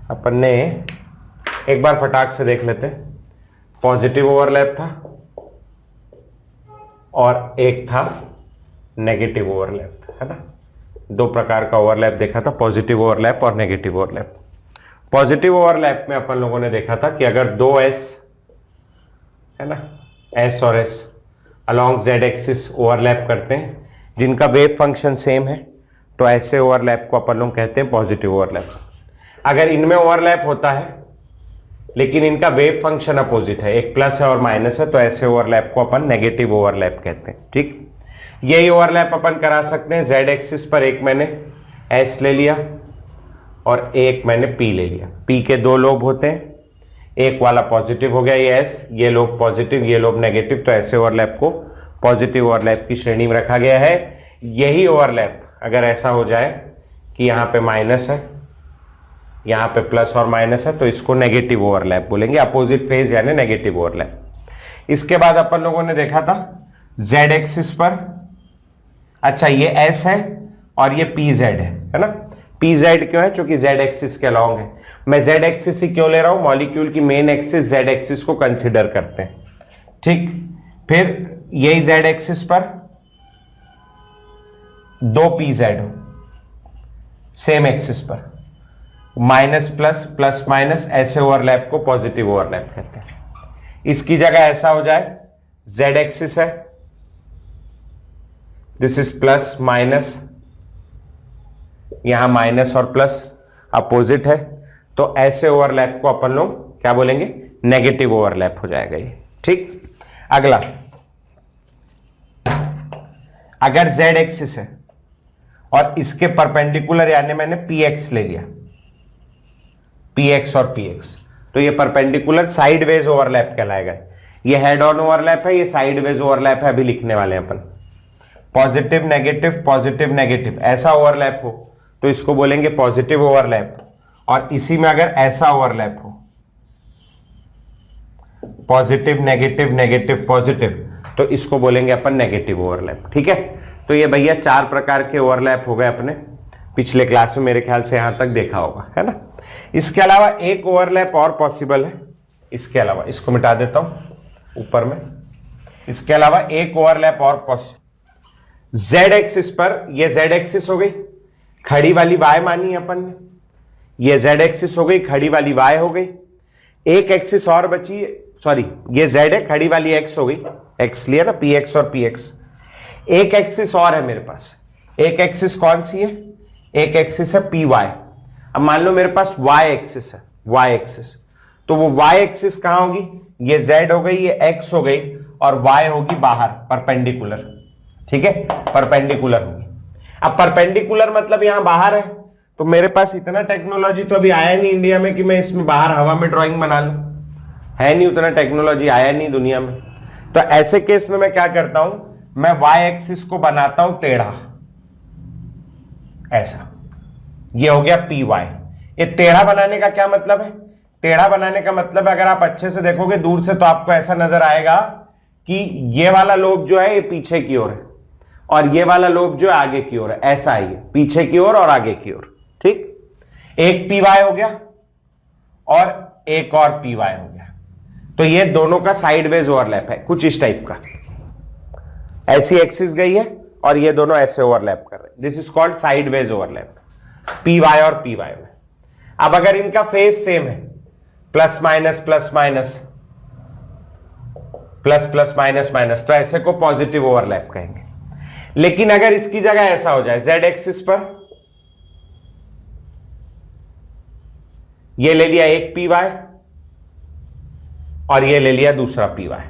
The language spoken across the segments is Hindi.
अपन ने एक बार फटाक से देख लेते हैं। पॉजिटिव ओवरलैप था और एक था नेगेटिव ओवरलैप, है ना। दो प्रकार का ओवरलैप देखा था, पॉजिटिव ओवरलैप और नेगेटिव ओवरलैप। पॉजिटिव ओवरलैप में अपन लोगों ने देखा था कि अगर दो एस, है ना, एस और S along Z axis overlap करते हैं जिनका वेव फंक्शन सेम है, तो ऐसे ओवरलैप को अपन लोग कहते हैं पॉजिटिव ओवरलैप। अगर इनमें ओवरलैप होता है लेकिन इनका वेव फंक्शन अपोजिट है, एक प्लस है और माइनस है, तो ऐसे ओवरलैप को अपन नेगेटिव ओवरलैप कहते हैं। ठीक, यही ओवरलैप अपन करा सकते हैं जेड एक्सिस पर। एक मैंने एस ले लिया और एक मैंने पी ले लिया। पी के दो लोब होते हैं, एक वाला पॉजिटिव हो गया ये एस, ये लोब पॉजिटिव ये लोब नेगेटिव, तो ऐसे ओवरलैप को पॉजिटिव ओवरलैप की श्रेणी में रखा गया है। यही ओवरलैप अगर ऐसा हो जाए कि यहां पे माइनस है, यहां पे प्लस और माइनस है, तो इसको नेगेटिव ओवरलैप बोलेंगे, अपोजिट फेज यानी नेगेटिव ओवरलैप। इसके बाद अपन लोगों ने देखा था जेड एक्सिस पर, अच्छा ये एस है और ये पी जेड है ना। पी जेड क्यों है? क्योंकि जेड एक्सिस के अलॉन्ग है। मैं जेड एक्सिस ही क्यों ले रहा हूं? मॉलिक्यूल की मेन एक्सिस जेड एक्सिस को कंसिडर करते हैं। ठीक, फिर यही जेड एक्सिस पर दो पी जेड हो सेम एक्सिस पर, माइनस प्लस प्लस माइनस, ऐसे ओवरलैप को पॉजिटिव ओवरलैप कहते हैं। इसकी जगह ऐसा हो जाए, जेड एक्सिस है, दिस इज प्लस माइनस, यहां माइनस और प्लस अपोजिट है, तो ऐसे ओवरलैप को अपन लोग क्या बोलेंगे? नेगेटिव ओवरलैप हो जाएगा ये। ठीक, अगला, अगर जेड एक्सिस है और इसके परपेंडिकुलर यानी मैंने पी एक्स ले लिया, पी एक्स और पी एक्स, तो ये परपेंडिकुलर साइडवेज ओवरलैप कहलाएगा। ये हेड ऑन ओवरलैप है, ये साइडवेज ओवरलैप है, अभी लिखने वाले हैं अपन। पॉजिटिव नेगेटिव ऐसा ओवरलैप हो तो इसको बोलेंगे पॉजिटिव ओवरलैप, और इसी में अगर ऐसा ओवरलैप हो पॉजिटिव नेगेटिव पॉजिटिव, तो इसको बोलेंगे अपन नेगेटिव ओवरलैप। ठीक है, तो ये भैया चार प्रकार के ओवरलैप हो गए अपने, पिछले क्लास में मेरे ख्याल से यहां तक देखा होगा, है ना। इसके अलावा एक ओवरलैप और पॉसिबल है, इसके अलावा इसको मिटा देता हूं ऊपर में। इसके अलावा एक ओवरलैप और पॉसिबल, जेड एक्सिस पर, ये जेड एक्सिस हो गई, खड़ी वाली वाई मानी अपन ने, ये जेड एक्सिस हो गई, खड़ी वाली वाई हो गई, एक एक्सिस और बची, सॉरी ये जेड है, खड़ी वाली एक्स हो गई, एक्स लिया ना, पी एक्स और पी एक्स। एक एक्सिस और है मेरे पास, एक एक्सिस कौन सी है? एक एक्सिस है पी वाई। अब मान लो मेरे पास वाई एक्सिस है, वाई एक्सिस, तो वो वाई एक्सिस कहां होगी? ये जेड हो गई, ये एक्स हो गई, और वाई होगी बाहर परपेंडिकुलर। ठीक है, परपेंडिकुलर होगी। अब परपेंडिकुलर मतलब यहां बाहर है, तो मेरे पास इतना टेक्नोलॉजी तो अभी आया नहीं इंडिया में कि मैं इसमें बाहर हवा में ड्राइंग बना लूं, है नहीं, उतना टेक्नोलॉजी आया नहीं दुनिया में। तो ऐसे केस में मैं क्या करता हूं, मैं वाई एक्सिस को बनाता हूं टेढ़ा, ऐसा, ये हो गया पी वाई। ये टेढ़ा बनाने का क्या मतलब है? टेढ़ा बनाने का मतलब है, अगर आप अच्छे से देखोगे दूर से तो आपको ऐसा नजर आएगा कि ये वाला लोब जो है ये पीछे की ओर है और ये वाला लोब जो है आगे की ओर है, ऐसा है, ये पीछे की ओर और आगे की ओर। ठीक, एक पी वाई हो गया और एक और पी वाई हो गया, तो ये दोनों का साइडवेज ओवरलैप है, कुछ इस टाइप का। ऐसी एक्सिस गई है और ये दोनों ऐसे ओवरलैप कर रहे हैं, this is called sideways overlap, P Y और पी वाई में। अब अगर इनका फेज सेम है, plus minus plus minus plus plus minus minus, तो ऐसे को पॉजिटिव ओवरलैप कहेंगे। लेकिन अगर इसकी जगह ऐसा हो जाए, जेड एक्सिस पर ये ले लिया एक पी वाई और ये ले लिया दूसरा पी वाई,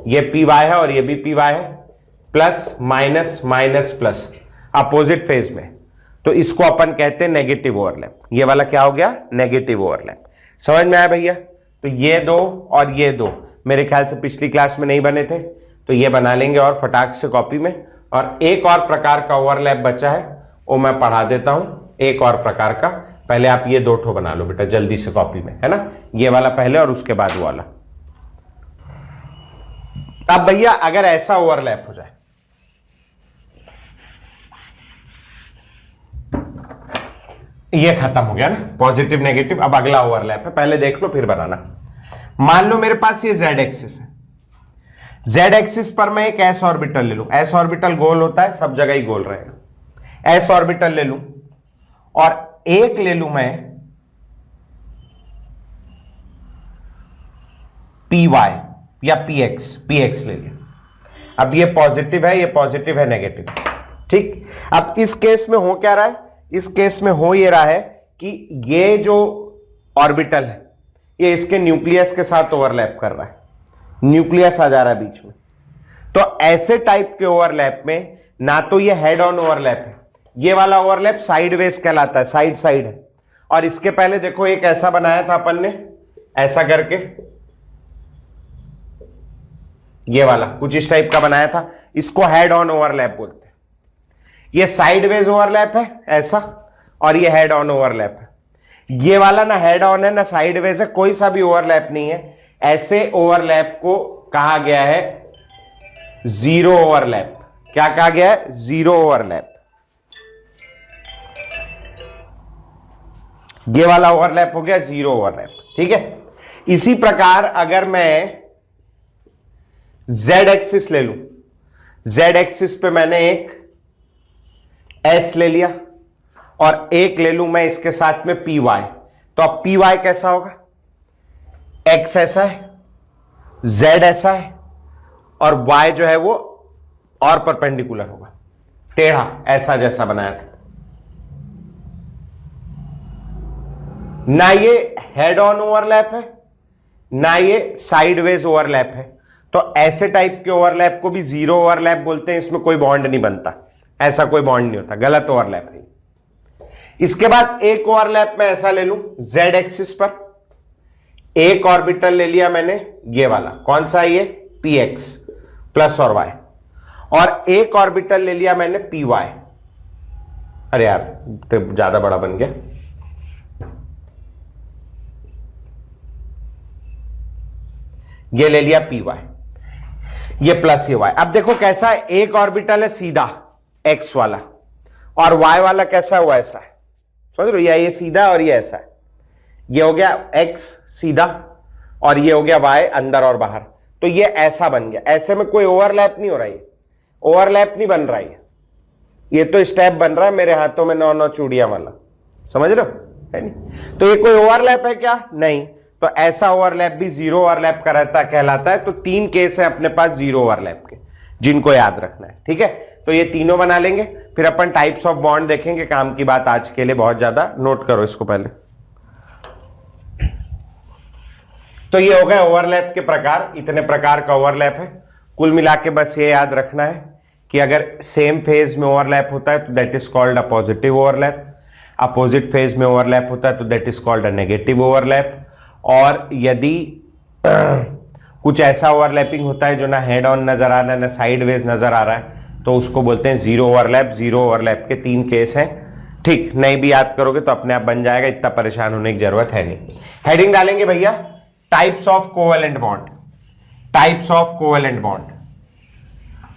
ये पी वाई है और ये भी पी वाई है, plus minus minus plus opposite phase में, तो इसको अपन कहते हैं नेगेटिव ओवरलैप। ये वाला क्या हो गया? Negative overlap. समझ में आया भैया? तो ये दो और ये दो मेरे ख्याल से पिछली क्लास में नहीं बने थे, तो ये बना लेंगे और फटाक से कॉपी में। और एक और प्रकार का ओवरलैप बचा है, वो मैं पढ़ा देता हूं, एक और प्रकार का। पहले आप ये दो ठो बना लो बेटा जल्दी से कॉपी में, है ना, ये वाला पहले और उसके बाद वो वाला। अब भैया अगर ऐसा ओवरलैप हो जाए, ये खत्म हो गया ना, पॉजिटिव नेगेटिव। अब अगला ओवरलैप है, पहले देख लो फिर बनाना। मान लो मेरे पास ये जेड एक्सिस है, जेड एक्सिस पर मैं एक एस ऑर्बिटल ले लूं। एस ऑर्बिटल गोल होता है, सब जगह ही गोल रहेगा। एस ऑर्बिटल ले लूं और एक ले लूं मैं पी वाई या पी एक्स ले लिया। अब ये पॉजिटिव है, ये पॉजिटिव है, नेगेटिव, ठीक। अब इस केस में हो क्या रहा है, इस केस में हो ये रहा है कि ये जो ऑर्बिटल है ये इसके न्यूक्लियस के साथ ओवरलैप कर रहा है, न्यूक्लियस आ जा रहा है बीच में। तो ऐसे टाइप के ओवरलैप में ना तो ये हेड ऑन ओवरलैप है, ये वाला ओवरलैप साइडवेज कहलाता है, साइड साइड है। और इसके पहले देखो एक ऐसा बनाया था अपन ने, ऐसा करके, ये वाला कुछ इस टाइप का बनाया था, इसको हेड ऑन ओवरलैप बोलते हैं। ये साइडवेज ओवरलैप है ऐसा, और ये हेड ऑन ओवरलैप है। ये वाला ना हेड ऑन है ना साइडवेज है, कोई सा भी ओवरलैप नहीं है। ऐसे ओवरलैप को कहा गया है जीरो ओवरलैप। क्या कहा गया है? Zero overlap. ये वाला ओवरलैप हो गया जीरो ओवरलैप, ठीक है। इसी प्रकार अगर मैं जेड एक्सिस ले लूं, जेड एक्सिस पे मैंने एक एस ले लिया और एक ले लूं मैं इसके साथ में पी वाई, तो अब पी वाई कैसा होगा? एक्स ऐसा है, जेड ऐसा है, और वाई जो है वो और परपेंडिकुलर होगा, टेढ़ा, ऐसा जैसा बनाया था। ना ये हेड ऑन ओवरलैप है ना ये साइडवेज ओवरलैप है, तो ऐसे टाइप के ओवरलैप को भी जीरो ओवरलैप बोलते हैं। इसमें कोई बॉन्ड नहीं बनता, ऐसा कोई बॉन्ड नहीं होता, गलत ओवरलैप है। इसके बाद एक ओवरलैप में ऐसा ले लूं, जेड एक्सिस पर एक ऑर्बिटल ले लिया मैंने, ये वाला कौन सा है? ये पी एक्स प्लस और वाई, और एक ऑर्बिटल ले लिया मैंने पी वाई। अरे यार तो ज्यादा बड़ा बन गया, ये ले लिया पी वाई, ये प्लस ये वाई। अब देखो कैसा है, एक ऑर्बिटल है सीधा एक्स वाला, और वाई वाला कैसा हुआ? ऐसा है, समझ लो, ये सीधा और ये ऐसा है। ये हो गया एक्स सीधा और ये हो गया वाई अंदर और बाहर, तो ये ऐसा बन गया। ऐसे में कोई ओवरलैप नहीं हो रहा है, ओवरलैप नहीं बन रहा है, ये तो स्टेप बन रहा है मेरे हाथों में 9 चूड़ियां वाला, समझ रहे हो, है नहीं? तो ये कोई ओवरलैप है क्या? नहीं। तो ऐसा ओवरलैप भी जीरो ओवरलैप का रहता कहलाता है। तो 3 केस है अपने पास जीरो ओवरलैप के, जिनको याद रखना है, ठीक है। तो ये तीनों बना लेंगे, फिर अपन टाइप्स ऑफ बॉन्ड देखेंगे। काम की बात आज के लिए बहुत ज्यादा, नोट करो इसको पहले। तो ये हो गए ओवरलैप के प्रकार, इतने प्रकार का ओवरलैप है। कुल मिला के बस ये याद रखना है कि अगर सेम फेज में ओवरलैप होता है तो that is called a positive overlap, opposite phase में ओवरलैप होता है तो that is called a negative overlap, और यदि कुछ ऐसा ओवरलैपिंग होता है जो ना हेड ऑन नजर आ रहा है ना साइडवेज नजर आ रहा है तो उसको बोलते हैं जीरो ओवरलैप। जीरो ओवरलैप के 3 केस हैं, ठीक। नहीं भी याद करोगे तो अपने आप बन जाएगा, इतना परेशान होने की जरूरत है नहीं। हेडिंग डालेंगे भैया, types of covalent bond. Types of covalent bond,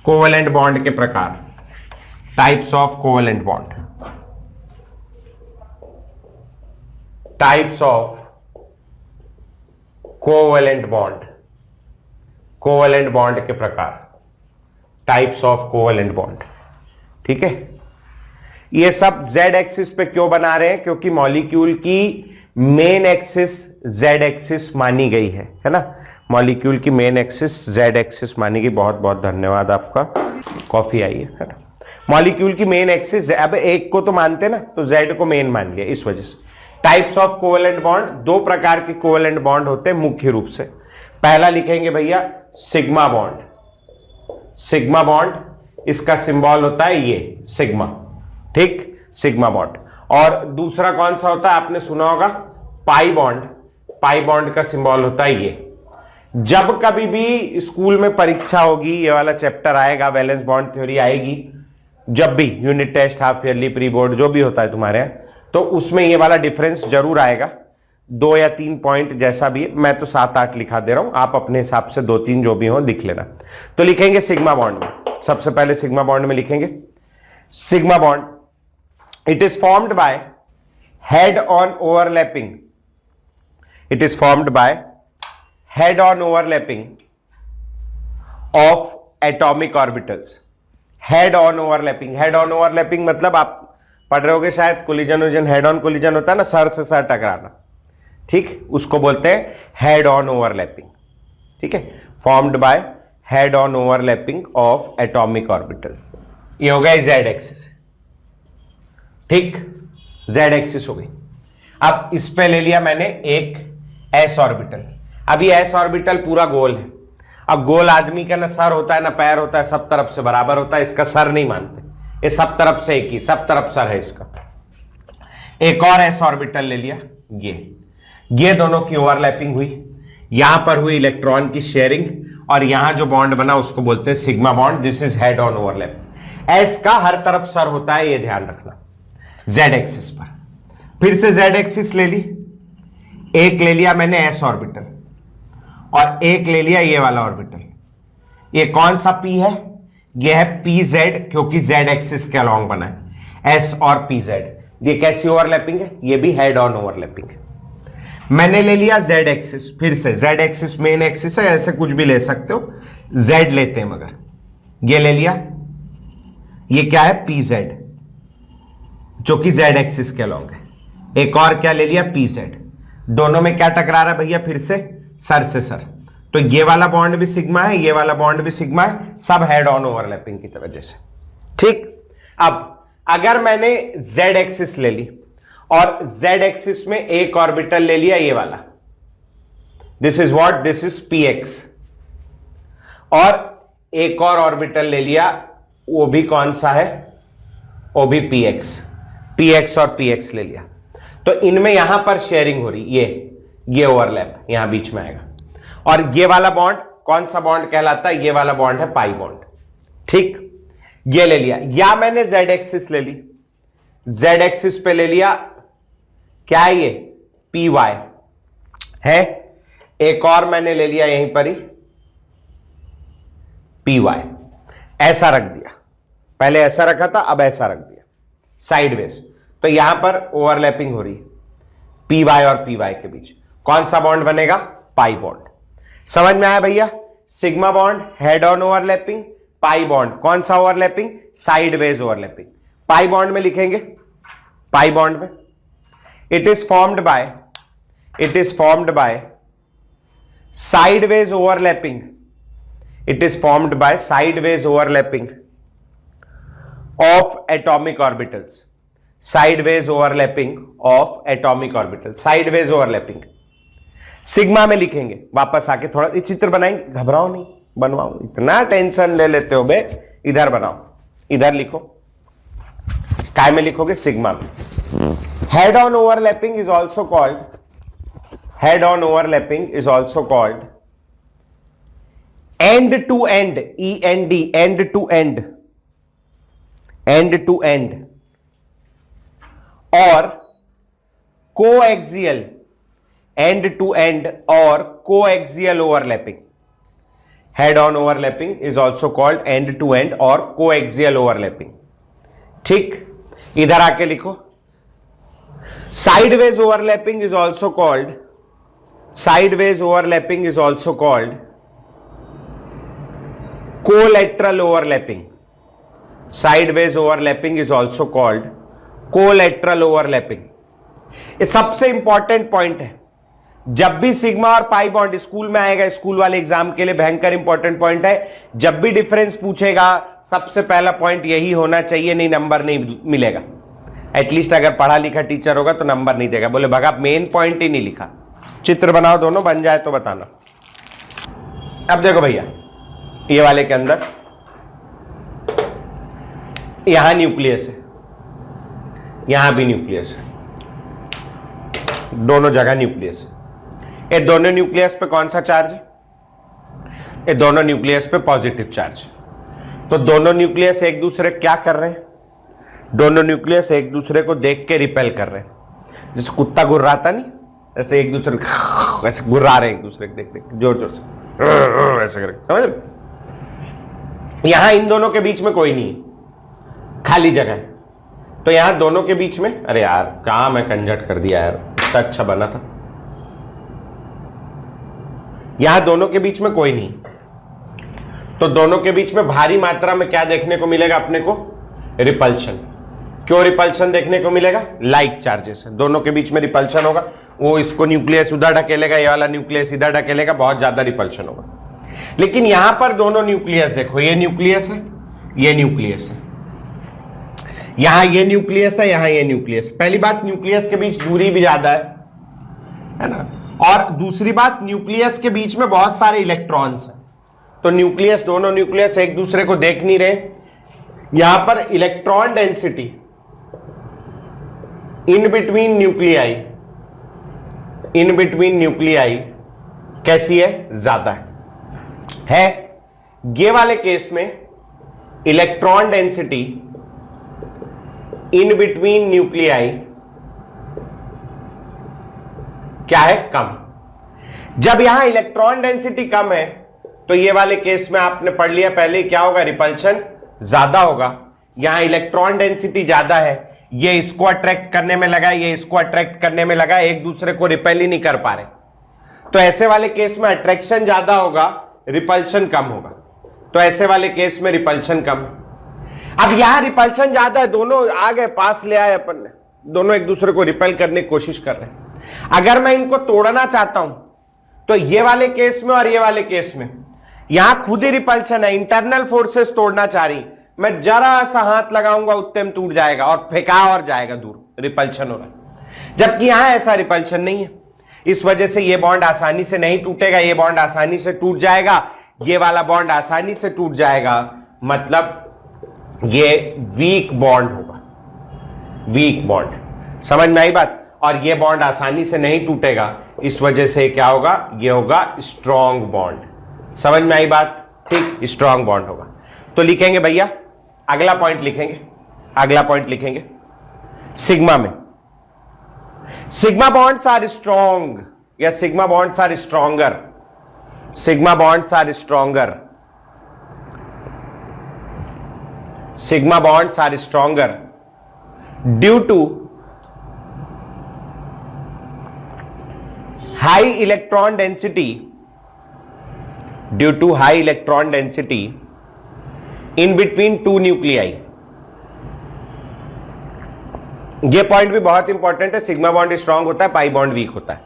covalent bond के प्रकार, types of covalent bond, types of covalent bond, covalent bond के प्रकार, टाइप्स ऑफ कोवेलेंट बॉन्ड, ठीक है। ये सब जेड एक्सिस पे क्यों बना रहे हैं? क्योंकि मॉलिक्यूल की मेन एक्सिस जेड एक्सिस मानी गई है ना। मॉलिक्यूल की मेन एक्सिस जेड एक्सिस मानी गई। बहुत बहुत धन्यवाद आपका, कॉफी आई है ना। मॉलिक्यूल की मेन एक्सिस, अब एक को तो मानते ना, तो जेड को मेन मान लिया, इस वजह से। टाइप्स ऑफ कोवेलेंट बॉन्ड, 2 प्रकार के कोवेलेंट बॉन्ड होते हैं मुख्य रूप से। पहला लिखेंगे भैया सिग्मा बॉन्ड, सिग्मा बॉन्ड, इसका सिंबल होता है ये सिग्मा, ठीक, सिग्मा बॉन्ड। और दूसरा कौन सा होता है? आपने सुना होगा पाई बॉन्ड, पाई बॉन्ड का सिंबल होता है ये। जब कभी भी स्कूल में परीक्षा होगी, ये वाला चैप्टर आएगा, वैलेंस बॉन्ड थ्योरी आएगी, जब भी unit test, half yearly, pre board, जो भी होता है तुम्हारे यहाँ, तो उसमें ये वाला डिफरेंस जरूर आएगा। 2 या 3 पॉइंट जैसा भी है, मैं तो 7-8 लिखा दे रहा हूं, आप अपने हिसाब से 2-3 जो भी हो लिख लेना। तो लिखेंगे सिग्मा बॉन्ड में, सबसे पहले सिग्मा बॉन्ड में लिखेंगे sigma bond, it is formed by head on overlapping, it is formed by head on overlapping of atomic orbitals. Head on overlapping मतलब आप पढ़ रहे होगे शायद, कोलिजन हेड ऑन कोलिजन होता है ना, सर से सर टकराना, ठीक, उसको बोलते हैं हेड ऑन ओवरलैपिंग। ठीक है, formed by head on overlapping of atomic orbital. ये हो गया जेड एक्सिस, ठीक, जेड एक्सिस हो गई। अब इस पे ले लिया मैंने एक एस ऑर्बिटल। अब ये एस ऑर्बिटल पूरा गोल है। अब गोल आदमी का ना सर होता है ना पैर होता है, सब तरफ से बराबर होता है, इसका सर नहीं मानते, ये सब तरफ से एक ही, सब तरफ सर है इसका। एक और एस ऑर्बिटल ले लिया, ये दोनों की ओवरलैपिंग हुई, यहां पर हुई इलेक्ट्रॉन की शेयरिंग, और यहां जो बॉन्ड बना उसको बोलते हैं sigma bond. This is head on overlap. S का हर तरफ सर होता है, ये ध्यान रखना, जेड एक्सिस पर। फिर से जेड एक्सिस ले ली, एक ले लिया मैंने एस ऑर्बिटल और एक ले लिया ये वाला ऑर्बिटल। ये कौन सा पी है? ये है पी जेड, क्योंकि जेड एक्सिस के अलॉन्ग बना है, एस और पी जेड। ये कैसी ओवरलैपिंग है? ये भी हेड ऑन ओवरलैपिंग है। मैंने ले लिया जेड एक्सिस, फिर से जेड एक्सिस मेन एक्सिस है, ऐसे कुछ भी ले सकते हो, जेड लेते हैं मगर ये ले लिया, ये क्या है? पी जेड, जो कि जेड एक्सिस के अलॉन्ग है। एक और क्या ले लिया? P Z. दोनों में क्या टकरा रहा है भैया? फिर से सर से सर, तो ये वाला बॉन्ड भी सिग्मा है, ये वाला बॉन्ड भी सिग्मा है, सब हेड ऑन ओवरलैपिंग की वजह से। ठीक, अब अगर मैंने जेड एक्सिस ले ली और जेड एक्सिस में एक ऑर्बिटल ले लिया ये वाला, this is what, this is P x, और एक और ऑर्बिटल ले लिया, वो भी कौन सा है? वो भी पी एक्स और पी एक्स ले लिया, तो इनमें यहां पर शेयरिंग हो रही, ये ओवरलैप यहां बीच में आएगा। और ये वाला बॉन्ड कौन सा बॉन्ड कहलाता है? ये वाला बॉन्ड है पाई बॉन्ड। ठीक, ये ले लिया, या मैंने जेड एक्सिस ले ली, जेड एक्सिस पे ले लिया, क्या है ये? पी वाई है। एक और मैंने ले लिया यहीं पर ही पी वाई, ऐसा रख दिया, पहले ऐसा रखा था, अब ऐसा रख दिया साइडवेज, तो यहां पर ओवरलैपिंग हो रही है पी वाई और पी वाई के बीच। कौन सा बॉन्ड बनेगा? Pi bond. समझ में आया भैया? Sigma bond head on overlapping, pi bond कौन सा overlapping? Sideways overlapping. Pi bond में लिखेंगे, पाई बॉन्ड में it is formed by sideways overlapping, it is formed by sideways overlapping of atomic orbitals, sideways overlapping of atomic orbitals, sideways overlapping। Sigma में लिखेंगे, वापस आके थोड़ा ये चित्र बनाएंगे, घबराओ नहीं, बनवाओ, इतना टेंशन ले लेते हो बे, इधर बनाओ, इधर लिखो, काय में लिखोगे? सिग्मा में। Head on overlapping is also called, head on overlapping is also called end to end, END, end to end, end to end, or coaxial, end to end or coaxial overlapping। head on overlapping is also called end to end or coaxial overlapping। ठीक, इधर आके लिखो, sideways overlapping is also called, sideways overlapping is also called collateral overlapping, sideways overlapping is also called collateral overlapping। ये सबसे इंपॉर्टेंट पॉइंट है, जब भी सिग्मा और पाई बॉन्ड स्कूल में आएगा, स्कूल वाले एग्जाम के लिए भयंकर इंपॉर्टेंट पॉइंट है। जब भी डिफरेंस पूछेगा सबसे पहला पॉइंट यही होना चाहिए, नहीं नंबर नहीं मिलेगा। एटलीस्ट अगर पढ़ा लिखा टीचर होगा तो नंबर नहीं देगा, बोले भगा मेन पॉइंट ही नहीं लिखा। चित्र बनाओ, दोनों बन जाए तो बताना। अब देखो भैया, ये वाले के अंदर यहां न्यूक्लियस है, यहां भी न्यूक्लियस है, दोनों जगह न्यूक्लियस है। ये दोनों न्यूक्लियस पे कौन सा चार्ज है? ये दोनों न्यूक्लियस पे पॉजिटिव चार्ज। तो दोनों न्यूक्लियस एक दूसरे क्या कर रहे हैं? दोनों न्यूक्लियस एक दूसरे को देख के रिपेल कर रहे हैं। जैसे कुत्ता गुर्राता नहीं, ऐसे एक दूसरे ऐसे गुर्रा रहे हैं, एक दूसरे को देख देख जोर जोर से ऐसे करके, समझ? यहां इन दोनों के बीच में कोई नहीं है, खाली जगह है, तो यहां दोनों के बीच में, अरे यार कहां मैं कंजट कर दिया यार, इतना अच्छा बना था। यहां दोनों के बीच में कोई नहीं, तो दोनों के बीच में भारी मात्रा में क्या देखने को मिलेगा अपने को? रिपल्शन। क्यों रिपल्शन देखने को मिलेगा? लाइक चार्जेस है, दोनों के बीच में रिपल्शन होगा। वो इसको न्यूक्लियस उधर ढकेलेगा, ये वाला न्यूक्लियस इधर ढकेलेगा, बहुत ज्यादा रिपल्शन होगा। लेकिन यहां पर दोनों न्यूक्लियस देखो, ये न्यूक्लियस है, ये न्यूक्लियस है, यहां ये न्यूक्लियस है, यहां ये न्यूक्लियस। पहली बात, न्यूक्लियस के बीच दूरी भी ज्यादा है ना, और दूसरी बात, न्यूक्लियस के बीच में बहुत सारे इलेक्ट्रॉन्स हैं, तो न्यूक्लियस, दोनों न्यूक्लियस एक दूसरे को देख नहीं रहे। यहां पर electron density in between nuclei कैसी है? ज्यादा है। ये वाले केस में electron density in between nuclei क्या है? कम। जब यहां इलेक्ट्रॉन डेंसिटी कम है तो ये वाले केस में आपने पढ़ लिया पहले, क्या होगा? रिपल्शन ज्यादा होगा। यहां इलेक्ट्रॉन डेंसिटी ज्यादा है, ये इसको अट्रैक्ट करने में लगा, ये इसको अट्रैक्ट करने में लगा, एक दूसरे को रिपेल ही नहीं कर पा रहे, तो ऐसे वाले केस में अट्रैक्शन ज्यादा होगा, रिपल्शन कम होगा। तो ऐसे वाले केस में रिपल्शन कम। अब यहां रिपल्शन ज्यादा है, दोनों आ गए, पास ले आए अपन ने, दोनों एक दूसरे को रिपेल करने की कोशिश कर रहे हैं। अगर मैं इनको तोड़ना चाहता हूं तो ये वाले केस में और ये वाले केस में यहां खुद ही रिपल्शन है, इंटरनल फोर्सेस तोड़ना चाह रही, मैं जरा सा हाथ लगाऊंगा उतने में टूट जाएगा और फेंका और जाएगा दूर, रिपल्शन हो रहा है। जबकि यहां ऐसा रिपल्शन नहीं है, इस वजह से ये बॉन्ड आसानी से नहीं टूटेगा, ये बॉन्ड आसानी से टूट जाएगा, ये वाला बॉन्ड आसानी से टूट जाएगा, मतलब ये वीक बॉन्ड होगा, वीक बॉन्ड। समझ में आई बात? और ये बॉन्ड आसानी से नहीं टूटेगा, इस वजह से क्या होगा? ये होगा स्ट्रॉन्ग बॉन्ड। समझ में आई बात? ठीक, स्ट्रॉन्ग बॉन्ड होगा। तो लिखेंगे भैया, अगला पॉइंट लिखेंगे, अगला पॉइंट लिखेंगे सिग्मा में, सिग्मा बॉन्ड्स आर स्ट्रॉन्ग या sigma bonds are stronger, sigma bonds are stronger, sigma bonds are stronger due to high electron density, due to high electron density in between two nuclei. ये पॉइंट भी बहुत इंपॉर्टेंट है, सिग्मा बॉन्ड स्ट्रांग होता है, पाई बॉन्ड वीक होता है।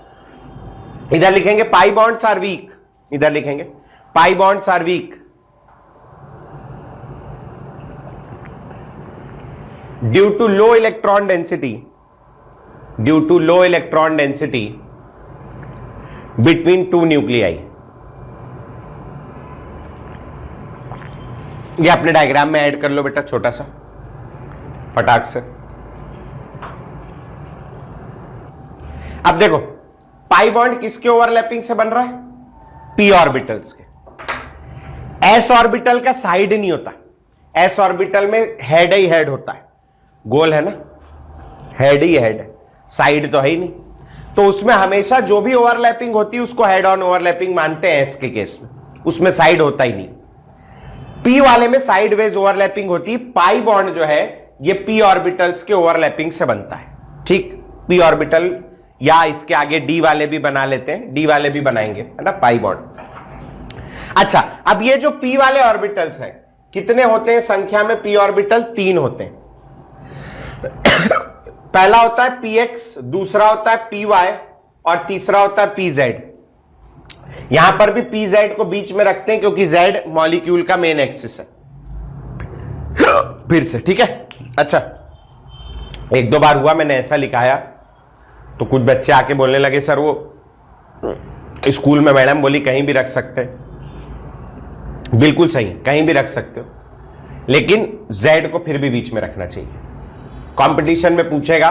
इधर लिखेंगे पाई बॉन्ड्स आर वीक, इधर लिखेंगे pi bonds are weak due to low electron density, due to low electron density between two nuclei. ये अपने डायग्राम में ऐड कर लो बेटा, छोटा सा फटाक से। अब देखो पाई बॉन्ड किसके ओवरलैपिंग से बन रहा है? पी ऑर्बिटल्स के। एस ऑर्बिटल का साइड नहीं होता, एस ऑर्बिटल में हेड ही हेड होता है, गोल है ना, हेड ही हेड है, साइड तो है ही नहीं। तो उसमें हमेशा जो भी ओवरलैपिंग होती है उसको हेड ऑन ओवरलैपिंग मानते हैं एस के केस में, उसमें साइड होता ही नहीं। पी वाले में साइड वेज ओवरलैपिंग होती है। पाई बॉन्ड जो है ये पी ऑर्बिटल्स के ओवरलैपिंग से बनता है, ठीक। पी ऑर्बिटल या इसके आगे डी वाले भी बना लेते हैं, डी वाले भी बनाएंगे, है ना, पाई बॉन्ड। अच्छा, अब ये जो पी वाले ऑर्बिटल्स हैं कितने होते हैं संख्या में? पी ऑर्बिटल 3 होते हैं। पहला होता है पी एक्स, दूसरा होता है पी वाई और तीसरा होता है पी जेड। यहां पर भी पी जेड को बीच में रखते हैं क्योंकि जेड मॉलिक्यूल का मेन एक्सिस है। फिर से ठीक है। अच्छा, 1-2 बार हुआ मैंने ऐसा लिखाया तो कुछ बच्चे आके बोलने लगे सर वो स्कूल में मैडम बोली कहीं भी रख सकते हैं। बिल्कुल सही, कहीं भी रख सकते हो, लेकिन जेड को फिर भी बीच में रखना चाहिए। कंपटीशन में पूछेगा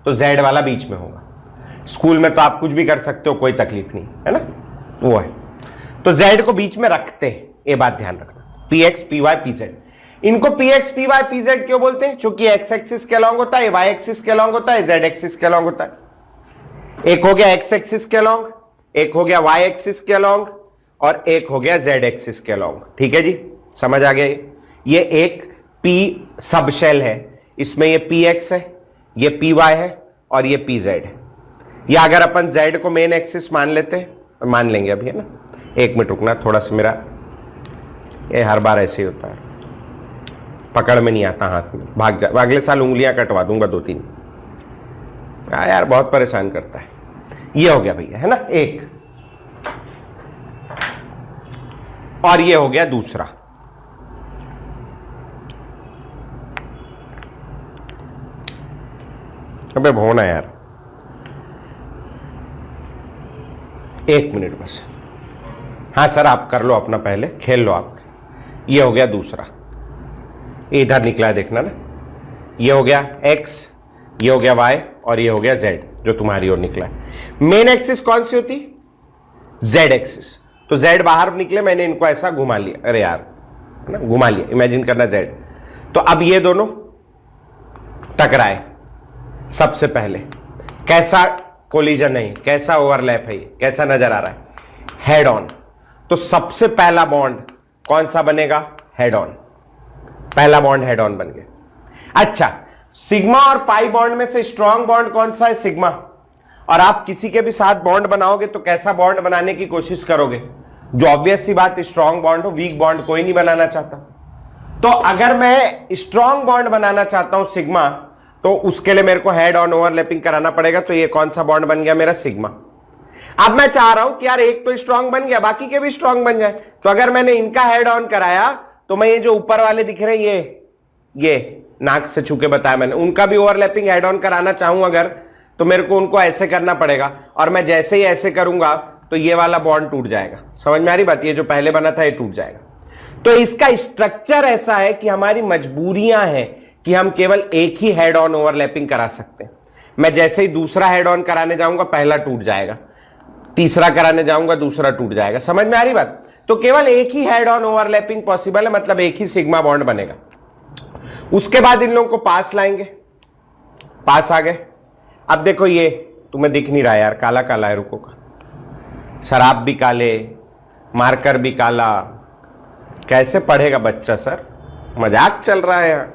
तो जेड वाला बीच में होगा, स्कूल में तो आप कुछ भी कर सकते हो, कोई तकलीफ नहीं है ना, वो है। तो जेड को बीच में रखते हैं, ये बात ध्यान रखना। P X P Y P Z, इनको P X P Y P Z क्यों बोलते हैं? क्योंकि एक्स एक्सिस के अलॉन्ग होता है, वाई एक्सिस के अलॉन्ग होता है, जेड एक्सिस के अलॉन्ग होता है। एक हो गया एक्स एक्सिस के अलॉन्ग, एक हो गया वाई एक्सिस के अलॉन्ग और एक हो गया जेड एक्सिस के अलॉन्ग। ठीक है जी, समझ आ गया? ये एक पी सब शेल है, इसमें ये px है, ये py है और ये pz है। या अगर अपन z को मेन एक्सिस मान लेते हैं, मान लेंगे अभी, है ना। एक मिनट रुकना, थोड़ा सा मेरा ये हर बार ऐसे ही होता है, पकड़ में नहीं आता हाथ में, भाग जा। अगले साल उंगलियां कटवा दूंगा 2-3। यार बहुत परेशान करता है। ये हो गया भैया, है ना, एक। और ये हो गया दूसरा। अबे भोना यार, एक मिनट बस। हाँ सर, आप कर लो अपना, पहले खेल लो आप। ये हो गया दूसरा, इधर निकला है देखना ना। ये हो गया x, ये हो गया y और ये हो गया z, जो तुम्हारी ओर निकला है। मेन एक्सिस कौन सी होती? z axis. तो z बाहर निकले, मैंने इनको ऐसा घुमा लिया, अरे यार, है ना, घुमा लिया, इमेजिन करना z। तो अब ये दोनों टकराए। सबसे पहले कैसा कोलिजन है, कैसा ओवरलैप है, कैसा नजर आ रहा है? Head on. तो सबसे पहला बॉन्ड कौन सा बनेगा? Head on. पहला बॉन्ड हेड ऑन बन गया। अच्छा, सिग्मा और पाई बॉन्ड में से स्ट्रॉन्ग बॉन्ड कौन सा है? सिग्मा। और आप किसी के भी साथ बॉन्ड बनाओगे तो कैसा बॉन्ड बनाने की कोशिश करोगे? जो ऑब्वियस सी बात, स्ट्रॉन्ग बॉन्ड हो। वीक बॉन्ड कोई नहीं बनाना चाहता। तो अगर मैं स्ट्रॉन्ग बॉन्ड बनाना चाहता हूं सिग्मा, तो उसके लिए मेरे को हेड ऑन ओवरलैपिंग कराना पड़ेगा। तो ये कौन सा बॉन्ड बन गया? मेरा सिग्मा। अब मैं चाह रहा हूं कि यार एक तो स्ट्रॉन्ग बन गया, बाकी के भी स्ट्रॉन्ग बन जाए। तो अगर मैंने इनका हेड ऑन कराया तो मैं ये जो ऊपर वाले दिख रहे हैं, ये नाक से छू के बताया मैंने, उनका भी ओवरलैपिंग हेड ऑन कराना चाहूं अगर, तो मेरे को उनको ऐसे करना पड़ेगा। और मैं जैसे ही ऐसे करूंगा तो ये वाला बॉन्ड टूट जाएगा। समझ में आ रही बात? ये जो पहले बना था ये टूट जाएगा। तो इसका स्ट्रक्चर ऐसा है कि हमारी मजबूरियां हैं कि हम केवल एक ही हेड ऑन ओवरलैपिंग करा सकते हैं। मैं जैसे ही दूसरा हेड ऑन कराने जाऊंगा, पहला टूट जाएगा, तीसरा कराने जाऊंगा, दूसरा टूट जाएगा। समझ में आ रही बात? तो केवल एक ही हेड ऑन ओवरलैपिंग पॉसिबल है, मतलब एक ही सिग्मा बॉन्ड बनेगा। उसके बाद इन लोगों को पास लाएंगे। पास आ गए। अब देखो, ये तुम्हें दिख नहीं रहा यार, काला काला है, रुको का। शराब भी काले, मार्कर भी काला, कैसे पढ़ेगा बच्चा सर? मजाक चल रहा है यहाँ।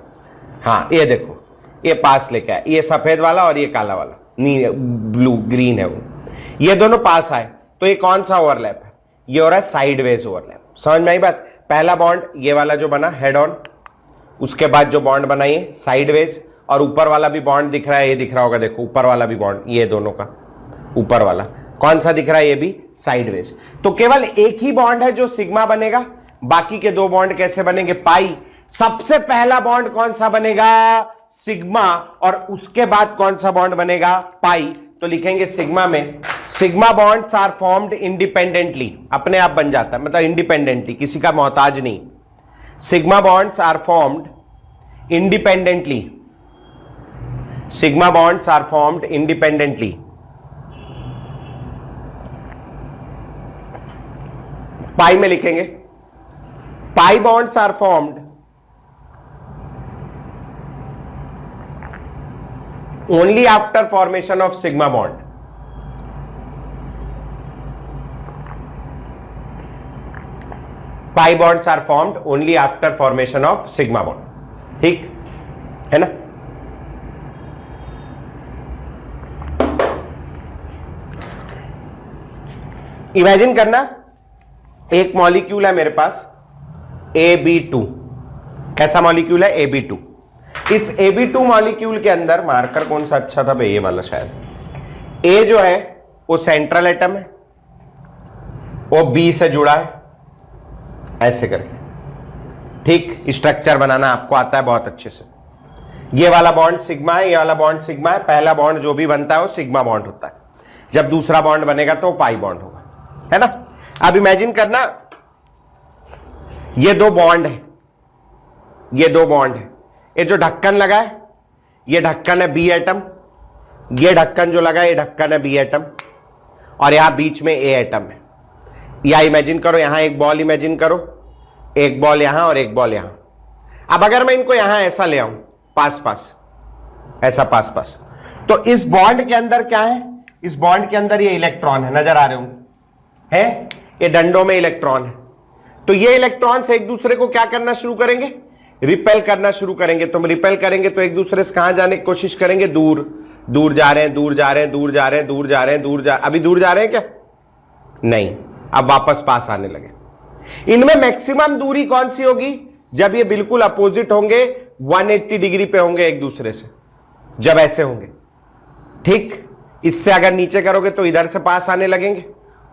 हाँ, ये देखो, ये पास लेके आए, ये सफेद वाला और ये काला वाला, नी ब्लू ग्रीन है वो, ये दोनों पास आए। तो ये कौन सा ओवरलैप है? ये हो रहा है साइडवेज ओवरलैप। समझ में आई बात? पहला बॉन्ड ये वाला जो बना हेड ऑन, उसके बाद जो बॉन्ड बना ये साइडवेज, और ऊपर वाला भी बॉन्ड दिख रहा है, ये दिख रहा होगा, देखो ऊपर वाला भी बॉन्ड, ये दोनों का ऊपर वाला कौन सा दिख रहा है? ये भी साइडवेज। तो केवल एक ही बॉन्ड है जो सिग्मा बनेगा, बाकी के दो बॉन्ड कैसे बनेंगे? पाई। सबसे पहला बॉन्ड कौन सा बनेगा? सिग्मा। और उसके बाद कौन सा बॉन्ड बनेगा? पाई। तो लिखेंगे सिग्मा में, sigma bonds are formed independently, अपने आप बन जाता है, मतलब इंडिपेंडेंटली, किसी का मोहताज नहीं। Sigma bonds are formed independently, sigma bonds are formed independently. Pi में लिखेंगे, pi bonds are formed only after formation of sigma bond. Pi bonds are formed only after formation of sigma bond. ठीक है ना? इमेजिन करना, एक मॉलिक्यूल है मेरे पास Ab2। कैसा मॉलिक्यूल है? Ab2। इस Ab2 मॉलिक्यूल के अंदर मार्कर कौन सा अच्छा था भाई? ये वाला शायद। A जो है वो सेंट्रल एटम है, वो B से जुड़ा है, ऐसे करके। ठीक, स्ट्रक्चर बनाना आपको आता है बहुत अच्छे से। ये वाला बॉन्ड सिग्मा है, ये वाला बॉन्ड सिग्मा है। पहला बॉन्ड जो भी बनता है वो सिग्मा बॉन्ड होता है। जब दूसरा बॉन्ड बनेगा तो पाई बॉन्ड होगा, है ना? अब इमेजिन करना, ये दो बॉन्ड है, ये दो बॉन्ड है। ये जो ढक्कन लगा है, ये ढक्कन है बी एटम, ये ढक्कन जो लगा है ये ढक्कन है बी एटम, और यहां बीच में ए एटम है। या इमेजिन करो, यहां एक बॉल इमेजिन करो, एक बॉल यहां और एक बॉल यहां। अब अगर मैं इनको यहां ऐसा ले आऊं, पास पास, ऐसा पास पास, तो इस बॉन्ड के अंदर क्या है? इस बॉन्ड के अंदर ये इलेक्ट्रॉन है, नजर आ रहे होंगे, है? ये डंडों में इलेक्ट्रॉन है। तो ये इलेक्ट्रॉन्स एक दूसरे को क्या करना शुरू करेंगे? रिपेल करना शुरू करेंगे। तुम रिपेल करेंगे तो एक दूसरे से कहां जाने की कोशिश करेंगे? दूर। दूर जा रहे हैं, दूर जा रहे हैं, दूर जा रहे हैं, दूर जा रहे हैं, अभी दूर जा रहे हैं क्या? नहीं, अब वापस पास आने लगे। इनमें मैक्सिमम दूरी कौन सी होगी? जब ये बिल्कुल अपोजिट होंगे, 180 डिग्री पे होंगे एक दूसरे से, जब ऐसे होंगे। ठीक, इससे अगर नीचे करोगे तो इधर से पास आने लगेंगे,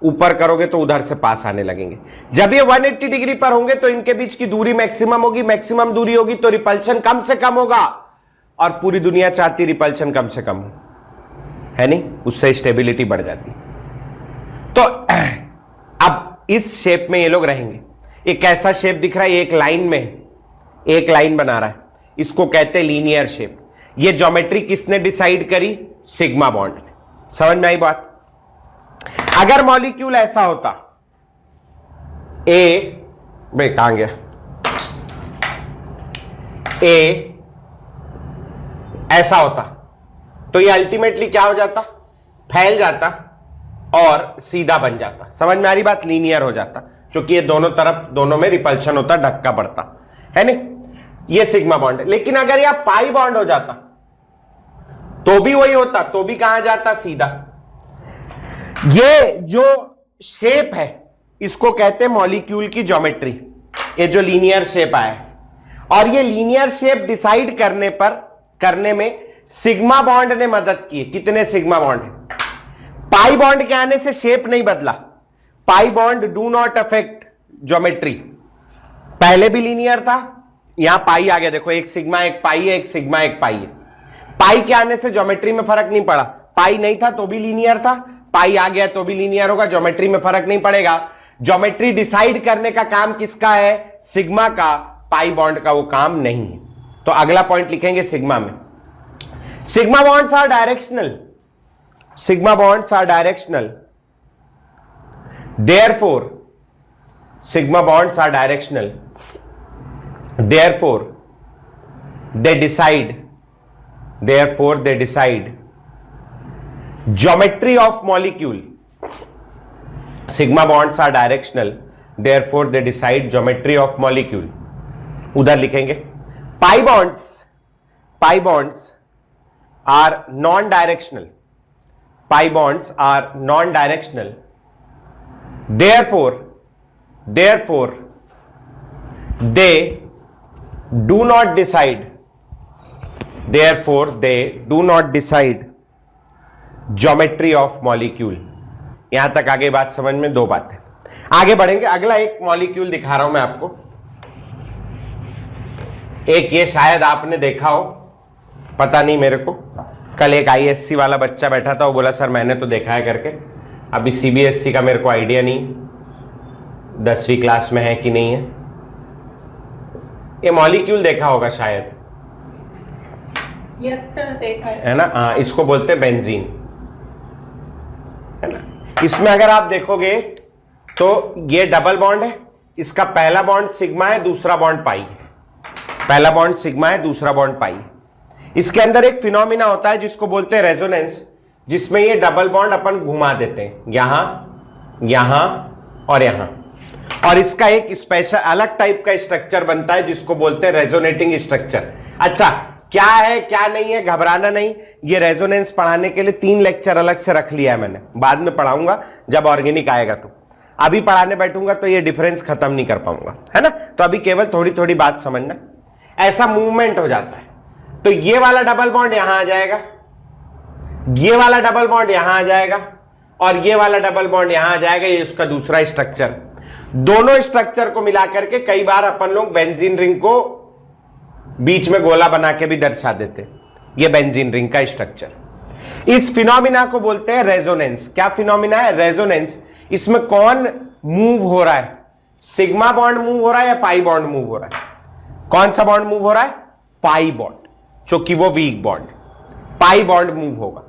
ऊपर करोगे तो उधर से पास आने लगेंगे। जब ये 180 डिग्री पर होंगे तो इनके बीच की दूरी मैक्सिमम होगी। मैक्सिमम दूरी होगी तो रिपल्शन कम से कम होगा, और पूरी दुनिया चाहती रिपल्शन कम से कम हो, है नहीं? उससे स्टेबिलिटी बढ़ जाती। तो अब इस शेप में ये लोग रहेंगे। एक कैसा शेप दिख रहा है? एक लाइन में एक लाइन बना रहा है, इसको कहते हैं लीनियर शेप। ये ज्योमेट्री किसने डिसाइड करी? सिग्मा बॉन्ड ने। समझ में आई बात? अगर मॉलिक्यूल ऐसा होता, ए भाई कहां गया, ए ऐसा होता तो ये अल्टीमेटली क्या हो जाता? फैल जाता और सीधा बन जाता। समझ में आ रही बात? लीनियर हो जाता, क्योंकि ये दोनों तरफ, दोनों में रिपल्शन होता, धक्का पड़ता, है नहीं? ये सिग्मा बॉन्ड है। लेकिन अगर यह पाई बॉन्ड हो जाता तो भी वही होता, तो भी कहां जाता? सीधा। ये जो शेप है इसको कहते हैं मॉलिक्यूल की ज्योमेट्री। ये जो लीनियर शेप आया है, और ये लीनियर शेप डिसाइड करने में सिग्मा बॉन्ड ने मदद की है। कितने सिग्मा बॉन्ड है? पाई बॉन्ड के आने से शेप नहीं बदला। Pi bond do not affect geometry. पहले भी लीनियर था, यहां पाई आ गया। देखो, एक सिग्मा एक पाई है, एक सिग्मा एक पाई है। पाई के आने से ज्योमेट्री में फर्क नहीं पड़ा। पाई नहीं था तो भी लीनियर था, पाई आ गया तो भी लीनियर होगा, ज्योमेट्री में फर्क नहीं पड़ेगा। ज्योमेट्री डिसाइड करने का काम किसका है? सिग्मा का। पाई बॉन्ड का वो काम नहीं है। तो अगला पॉइंट लिखेंगे सिग्मा में। Sigma bonds are directional. Sigma bonds are directional, therefore sigma bonds are directional, therefore they decide geometry of molecule. Sigma bonds are directional, therefore they decide geometry of molecule. उधर लिखेंगे pi bonds are non-directional. Pi bonds are non-directional, therefore they do not decide geometry of molecule. यहां तक आगे बात समझ में? दो बातें। आगे बढ़ेंगे। अगला एक मॉलिक्यूल दिखा रहा हूं मैं आपको। एक ये शायद आपने देखा हो, पता नहीं मेरे को। कल एक आईएससी वाला बच्चा बैठा था, वो बोला सर मैंने तो देखा है करके। अभी सीबीएसई का मेरे को आइडिया नहीं, 10वीं क्लास में है कि नहीं है। ये मॉलिक्यूल देखा होगा शायद, देखा है ना? हाँ, इसको बोलते हैं बेंजीन, है ना? इसमें अगर आप देखोगे तो ये डबल बॉन्ड है। इसका पहला बॉन्ड सिग्मा है, दूसरा बॉन्ड पाई है। पहला बॉन्ड सिग्मा है, दूसरा बॉन्ड पाई है। इसके अंदर एक फिनोमिना होता है जिसको बोलते हैं रेजोनेंस, जिसमें ये डबल बॉन्ड अपन घुमा देते हैं, यहां, यहां और यहां। और इसका एक स्पेशल अलग टाइप का स्ट्रक्चर बनता है जिसको बोलते हैं रेजोनेटिंग स्ट्रक्चर। अच्छा, क्या है क्या नहीं है घबराना नहीं। ये रेजोनेंस पढ़ाने के लिए 3 लेक्चर अलग से रख लिया है मैंने, बाद में पढ़ाऊंगा जब ऑर्गेनिक आएगा। तो अभी पढ़ाने बैठूंगा तो ये डिफरेंस खत्म नहीं कर पाऊंगा, है ना? तो अभी केवल थोड़ी थोड़ी बात समझना। ऐसा मूवमेंट हो जाता है तो ये वाला डबल बॉन्ड यहां आ जाएगा, ये वाला डबल बॉन्ड यहां आ जाएगा, और ये वाला डबल बॉन्ड यहां आ जाएगा। ये उसका दूसरा स्ट्रक्चर। दोनों स्ट्रक्चर को मिलाकर के कई बार अपन लोग बेंजीन रिंग को बीच में गोला बना के भी दर्शा देते। ये बेंजीन रिंग का स्ट्रक्चर। इस फिनोमिना को बोलते हैं रेजोनेंस। क्या फिनोमिना है? रेजोनेंस। इसमें कौन मूव हो रहा है? सिग्मा बॉन्ड मूव हो रहा है या पाई बॉन्ड मूव हो रहा है? कौन सा बॉन्ड मूव हो रहा है? पाई बॉन्ड, क्योंकि वो weak bond. Pi bond move होगा,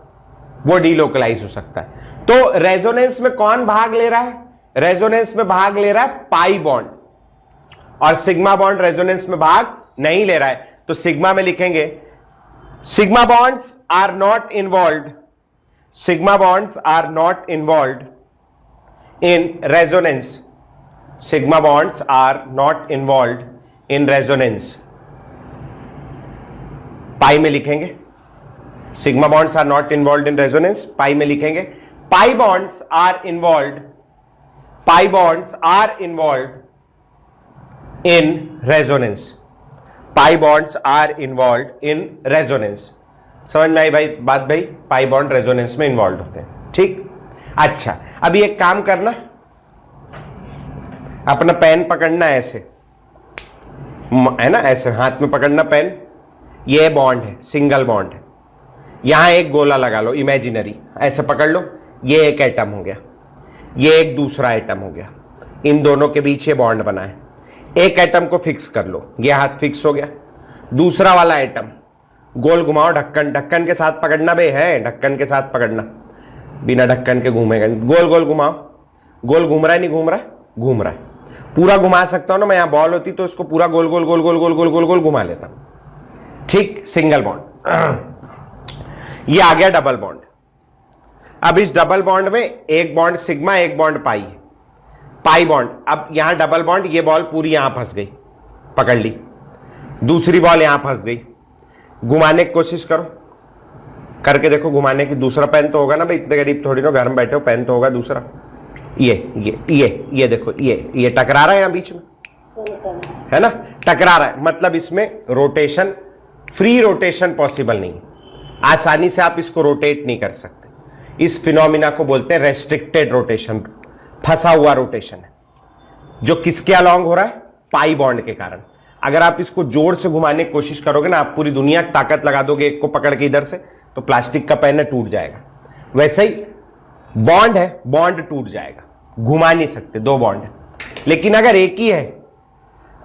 वो डीलोकलाइज हो सकता है। तो रेजोनेंस में कौन भाग ले रहा है? रेजोनेंस में भाग ले रहा है पाई बॉन्ड, और सिग्मा बॉन्ड रेजोनेंस में भाग नहीं ले रहा है। तो सिग्मा में लिखेंगे sigma bonds are not involved, sigma bonds are not involved in resonance, sigma bonds are not involved in resonance. Pi में लिखेंगे, sigma bonds are not involve in resonance, pi में लिखेंगे pi bonds are involve, pi bonds are involve in resonance, pi bonds are involve in resonance. समझ में आई भाई बात भाई, पाई बॉन्ड रेजोनेंस में इन्वॉल्व होते हैं, ठीक। अच्छा अभी एक काम करना, अपना पेन पकड़ना ऐसे है ना, ऐसे हाथ में पकड़ना पेन, ये बॉन्ड है, सिंगल बॉन्ड है, यहां एक गोला लगा लो इमेजिनरी, ऐसे पकड़ लो, ये एक एटम हो गया, ये एक दूसरा एटम हो गया, इन दोनों के बीच ये बॉन्ड बना है। एक एटम को फिक्स कर लो, ये हाथ फिक्स हो गया, दूसरा वाला एटम गोल घुमाओ, ढक्कन, ढक्कन के साथ पकड़ना बे है, ढक्कन के साथ पकड़ना, बिना ढक्कन के घूमेगा, गोल गोल घुमाओ, गोल घूम रहा है नहीं घूम रहा है, घूम रहा है, पूरा घुमा सकता हूं ना मैं, यहां बॉल होती तो इसको पूरा गोल गोल गोल गोल गोल गोल गोल गोल घुमा लेता, ठीक, सिंगल बॉन्ड। ये आ गया डबल बॉन्ड। अब इस डबल बॉन्ड में एक बॉन्ड सिग्मा, एक बॉन्ड पाई, पाई बॉन्ड। अब यहां डबल बॉन्ड, ये बॉल पूरी यहां फंस गई, पकड़ ली, दूसरी बॉल यहां फंस गई, घुमाने की कोशिश करो, करके देखो घुमाने की, दूसरा पेन तो होगा ना भाई, इतने करीब थोड़ी ना घर में बैठे हो, पेन तो होगा दूसरा, ये देखो, ये टकरा रहा है यहां बीच में, है ना, टकरा रहा है, मतलब इसमें रोटेशन, फ्री रोटेशन पॉसिबल नहीं, आसानी से आप इसको रोटेट नहीं कर सकते। इस फिनोमिना को बोलते हैं रेस्ट्रिक्टेड रोटेशन, फंसा हुआ रोटेशन है, जो किसके अलॉन्ग हो रहा है, पाई बॉन्ड के कारण। अगर आप इसको जोर से घुमाने की कोशिश करोगे ना, आप पूरी दुनिया ताकत लगा दोगे एक को पकड़ के इधर से, तो प्लास्टिक का पेन है टूट जाएगा। वैसे ही बॉन्ड है, बॉन्ड टूट जाएगा, घुमा नहीं सकते, दो बॉन्ड है। लेकिन अगर एक ही है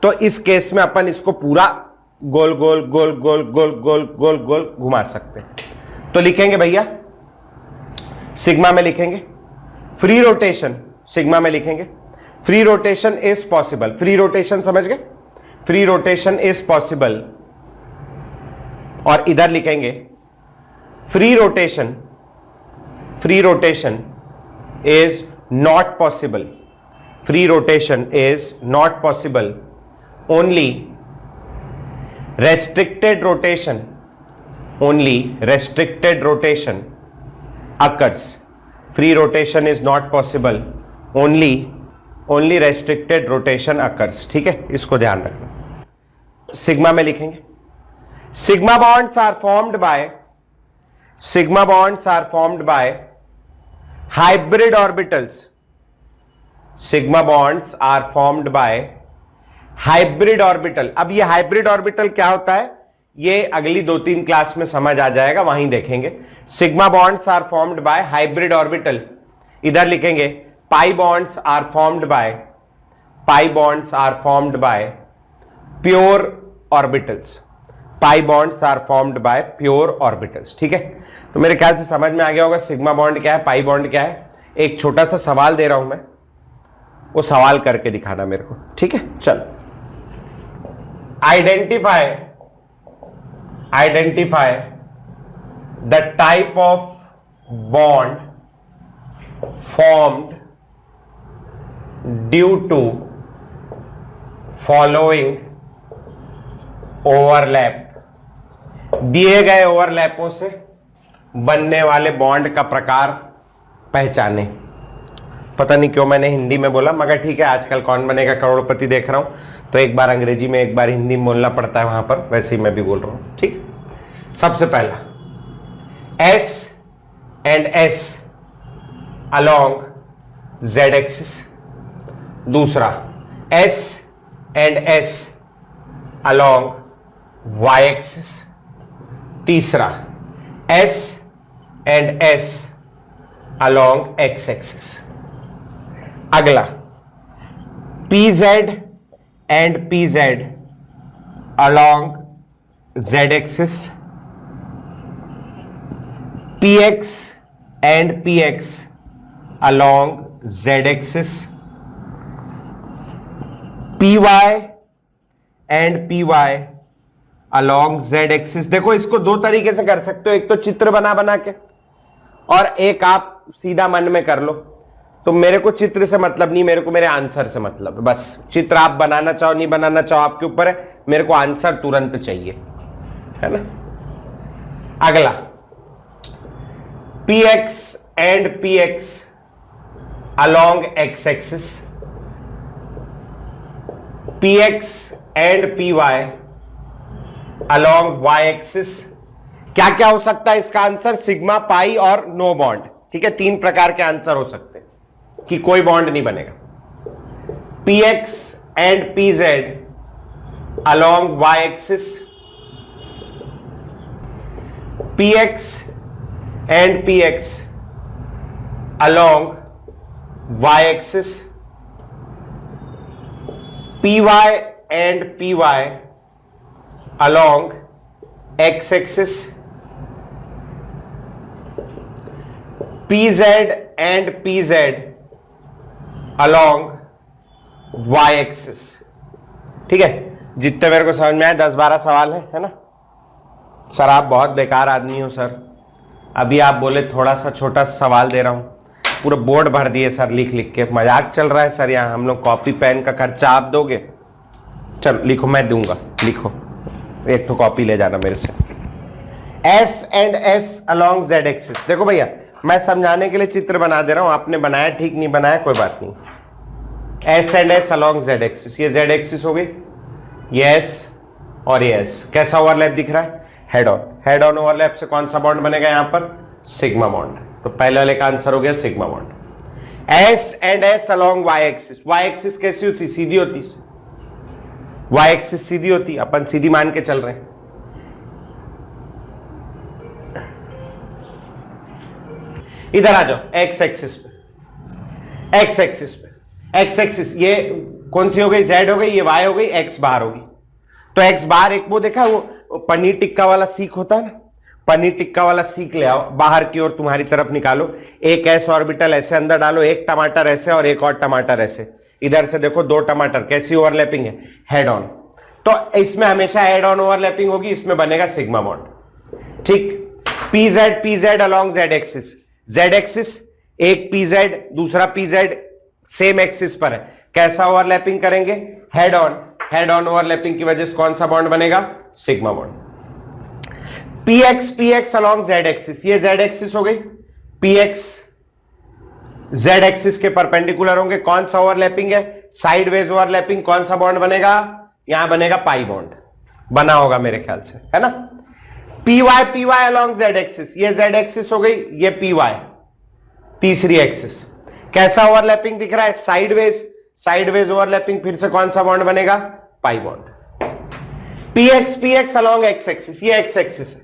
तो इस केस में अपन इसको पूरा गोल गोल गोल गोल गोल गोल गोल गोल घुमा सकते हैं। तो लिखेंगे भैया, सिग्मा में लिखेंगे फ्री रोटेशन, सिग्मा में लिखेंगे free rotation is possible, free rotation समझ गए, फ्री रोटेशन इज पॉसिबल, और इधर लिखेंगे free rotation, free rotation is not possible, free rotation is not possible, only restricted rotation, only restricted rotation occurs, free rotation is not possible, only restricted rotation occurs, ठीक है, इसको ध्यान रखना। सिग्मा में लिखेंगे sigma bonds are formed by, sigma bonds are formed by hybrid orbitals, sigma bonds are formed by hybrid orbital। अब ये hybrid orbital क्या होता है, ये अगली 2-3 क्लास में समझ आ जाएगा, वहीं देखेंगे। sigma bonds are formed by hybrid orbital, इधर लिखेंगे pi bonds are formed by, pi bonds are formed by pure orbitals, pi bonds are formed by pure orbitals, ठीक है। तो मेरे ख्याल से समझ में आ गया होगा सिग्मा बॉन्ड क्या है, पाई बॉन्ड क्या है। एक छोटा सा सवाल दे रहा हूं मैं, वो सवाल करके दिखाना मेरे को, ठीक है। चलो, identify, identify the type of bond formed due to following overlap, दिए गए ओवरलैपों से बनने वाले बॉन्ड का प्रकार पहचाने। पता नहीं क्यों मैंने हिंदी में बोला, मगर ठीक है, आजकल कौन बनेगा करोड़पति देख रहा हूं, तो एक बार अंग्रेजी में एक बार हिंदी में बोलना पड़ता है वहां पर, वैसे ही मैं भी बोल रहा हूं, ठीक। सबसे पहला S and S along Z axis, दूसरा S and S along Y axis, तीसरा S and S along X axis। अगला PZ and PZ along Z axis, PX and PX along Z axis, PY and PY along Z axis। देखो इसको दो तरीके से कर सकते हो, एक तो चित्र बना बना के, और एक आप सीधा मन में कर लो। तो मेरे को चित्र से मतलब नहीं, मेरे को मेरे आंसर से मतलब है, बस चित्र आप बनाना चाहो नहीं बनाना चाहो आपके ऊपर है, मेरे को आंसर तुरंत चाहिए, है ना। अगला px and px along x axis, px and py along y axis। क्या क्या हो सकता है इसका आंसर? सिग्मा, पाई और नो बॉन्ड। ठीक है, 3 प्रकार के आंसर हो सकते हैं कि कोई बॉन्ड नहीं बनेगा। px and pz along y axis, px and px along y axis, py and py along x axis, pz and pz along y axis। ठीक है, जितने मेरे को समझ में आए 10-12 सवाल है ना? सर आप बहुत बेकार आदमी हो सर, अभी आप बोले थोड़ा सा छोटा सवाल दे रहा हूं, पूरा बोर्ड भर दिए सर लिख लिख के। मजाक चल रहा है सर यहाँ? हम लोग कॉपी पेन का खर्चा आप दोगे? चलो लिखो, मैं दूंगा, लिखो। एक तो कॉपी ले जाना मेरे से। S and S along Z axis. देखो भैया, मैं समझाने के लिए चित्र बना दे रहा हूं, आपने बनाया ठीक नहीं बनाया कोई बात नहीं। S and S along Z axis, ये Z एक्सिस हो गई, ये S और ये S। कैसा ओवरलैप दिख रहा है? Head on. Head on overlap से कौन सा बॉन्ड बनेगा यहाँ पर? Sigma bond. तो पहले वाले का आंसर हो गया sigma bond. S and S along Y axis. Y axis कैसी होती? सीधी होती। Y एक्सिस सीधी होती, अपन सीधी मान के चल रहे हैं। इधर आ जाओ X एक्सिस पे। X एक्सिस पे, X एक्सिस ये कौन सी हो गई? Z हो गई, ये Y हो गई, X बार होगी। तो X बार एक वो देखा, वो पनीर टिक्का वाला सीख होता है ना, पनीर टिक्का वाला सीख ले आओ, बाहर की ओर तुम्हारी तरफ निकालो, एक S ऑर्बिटल ऐसे अंदर डालो, एक टमाटर ऐसे और एक और टमाटर ऐसे। इधर से देखो 2 टमाटर, कैसी ओवरलैपिंग है? Head on. तो इसमें हमेशा हेड ऑन ओवरलैपिंग होगी, इसमें बनेगा सिग्मा बॉन्ड। ठीक, pz pz along z axis. z axis, एक pz दूसरा pz सेम एक्सिस पर है, कैसा ओवरलैपिंग करेंगे? Head on. Head on overlapping की वजह से कौन सा बॉन्ड बनेगा? Sigma bond. px px along z axis, ये z एक्सिस हो गई, px z एक्सिस के परपेंडिकुलर होंगे, कौन सा ओवरलैपिंग है? Sideways overlapping. कौन सा बॉन्ड बनेगा? यहां बनेगा पाई बॉन्ड, बना होगा मेरे ख्याल से, है ना? py along z एक्सिस, ये z एक्सिस हो गई, ये py तीसरी एक्सिस। कैसा ओवरलैपिंग दिख रहा है? साइडवेज। साइडवेज ओवरलैपिंग, फिर से कौन सा बॉन्ड बनेगा? Pi bond. px along x axis, ये x एक्सिस है,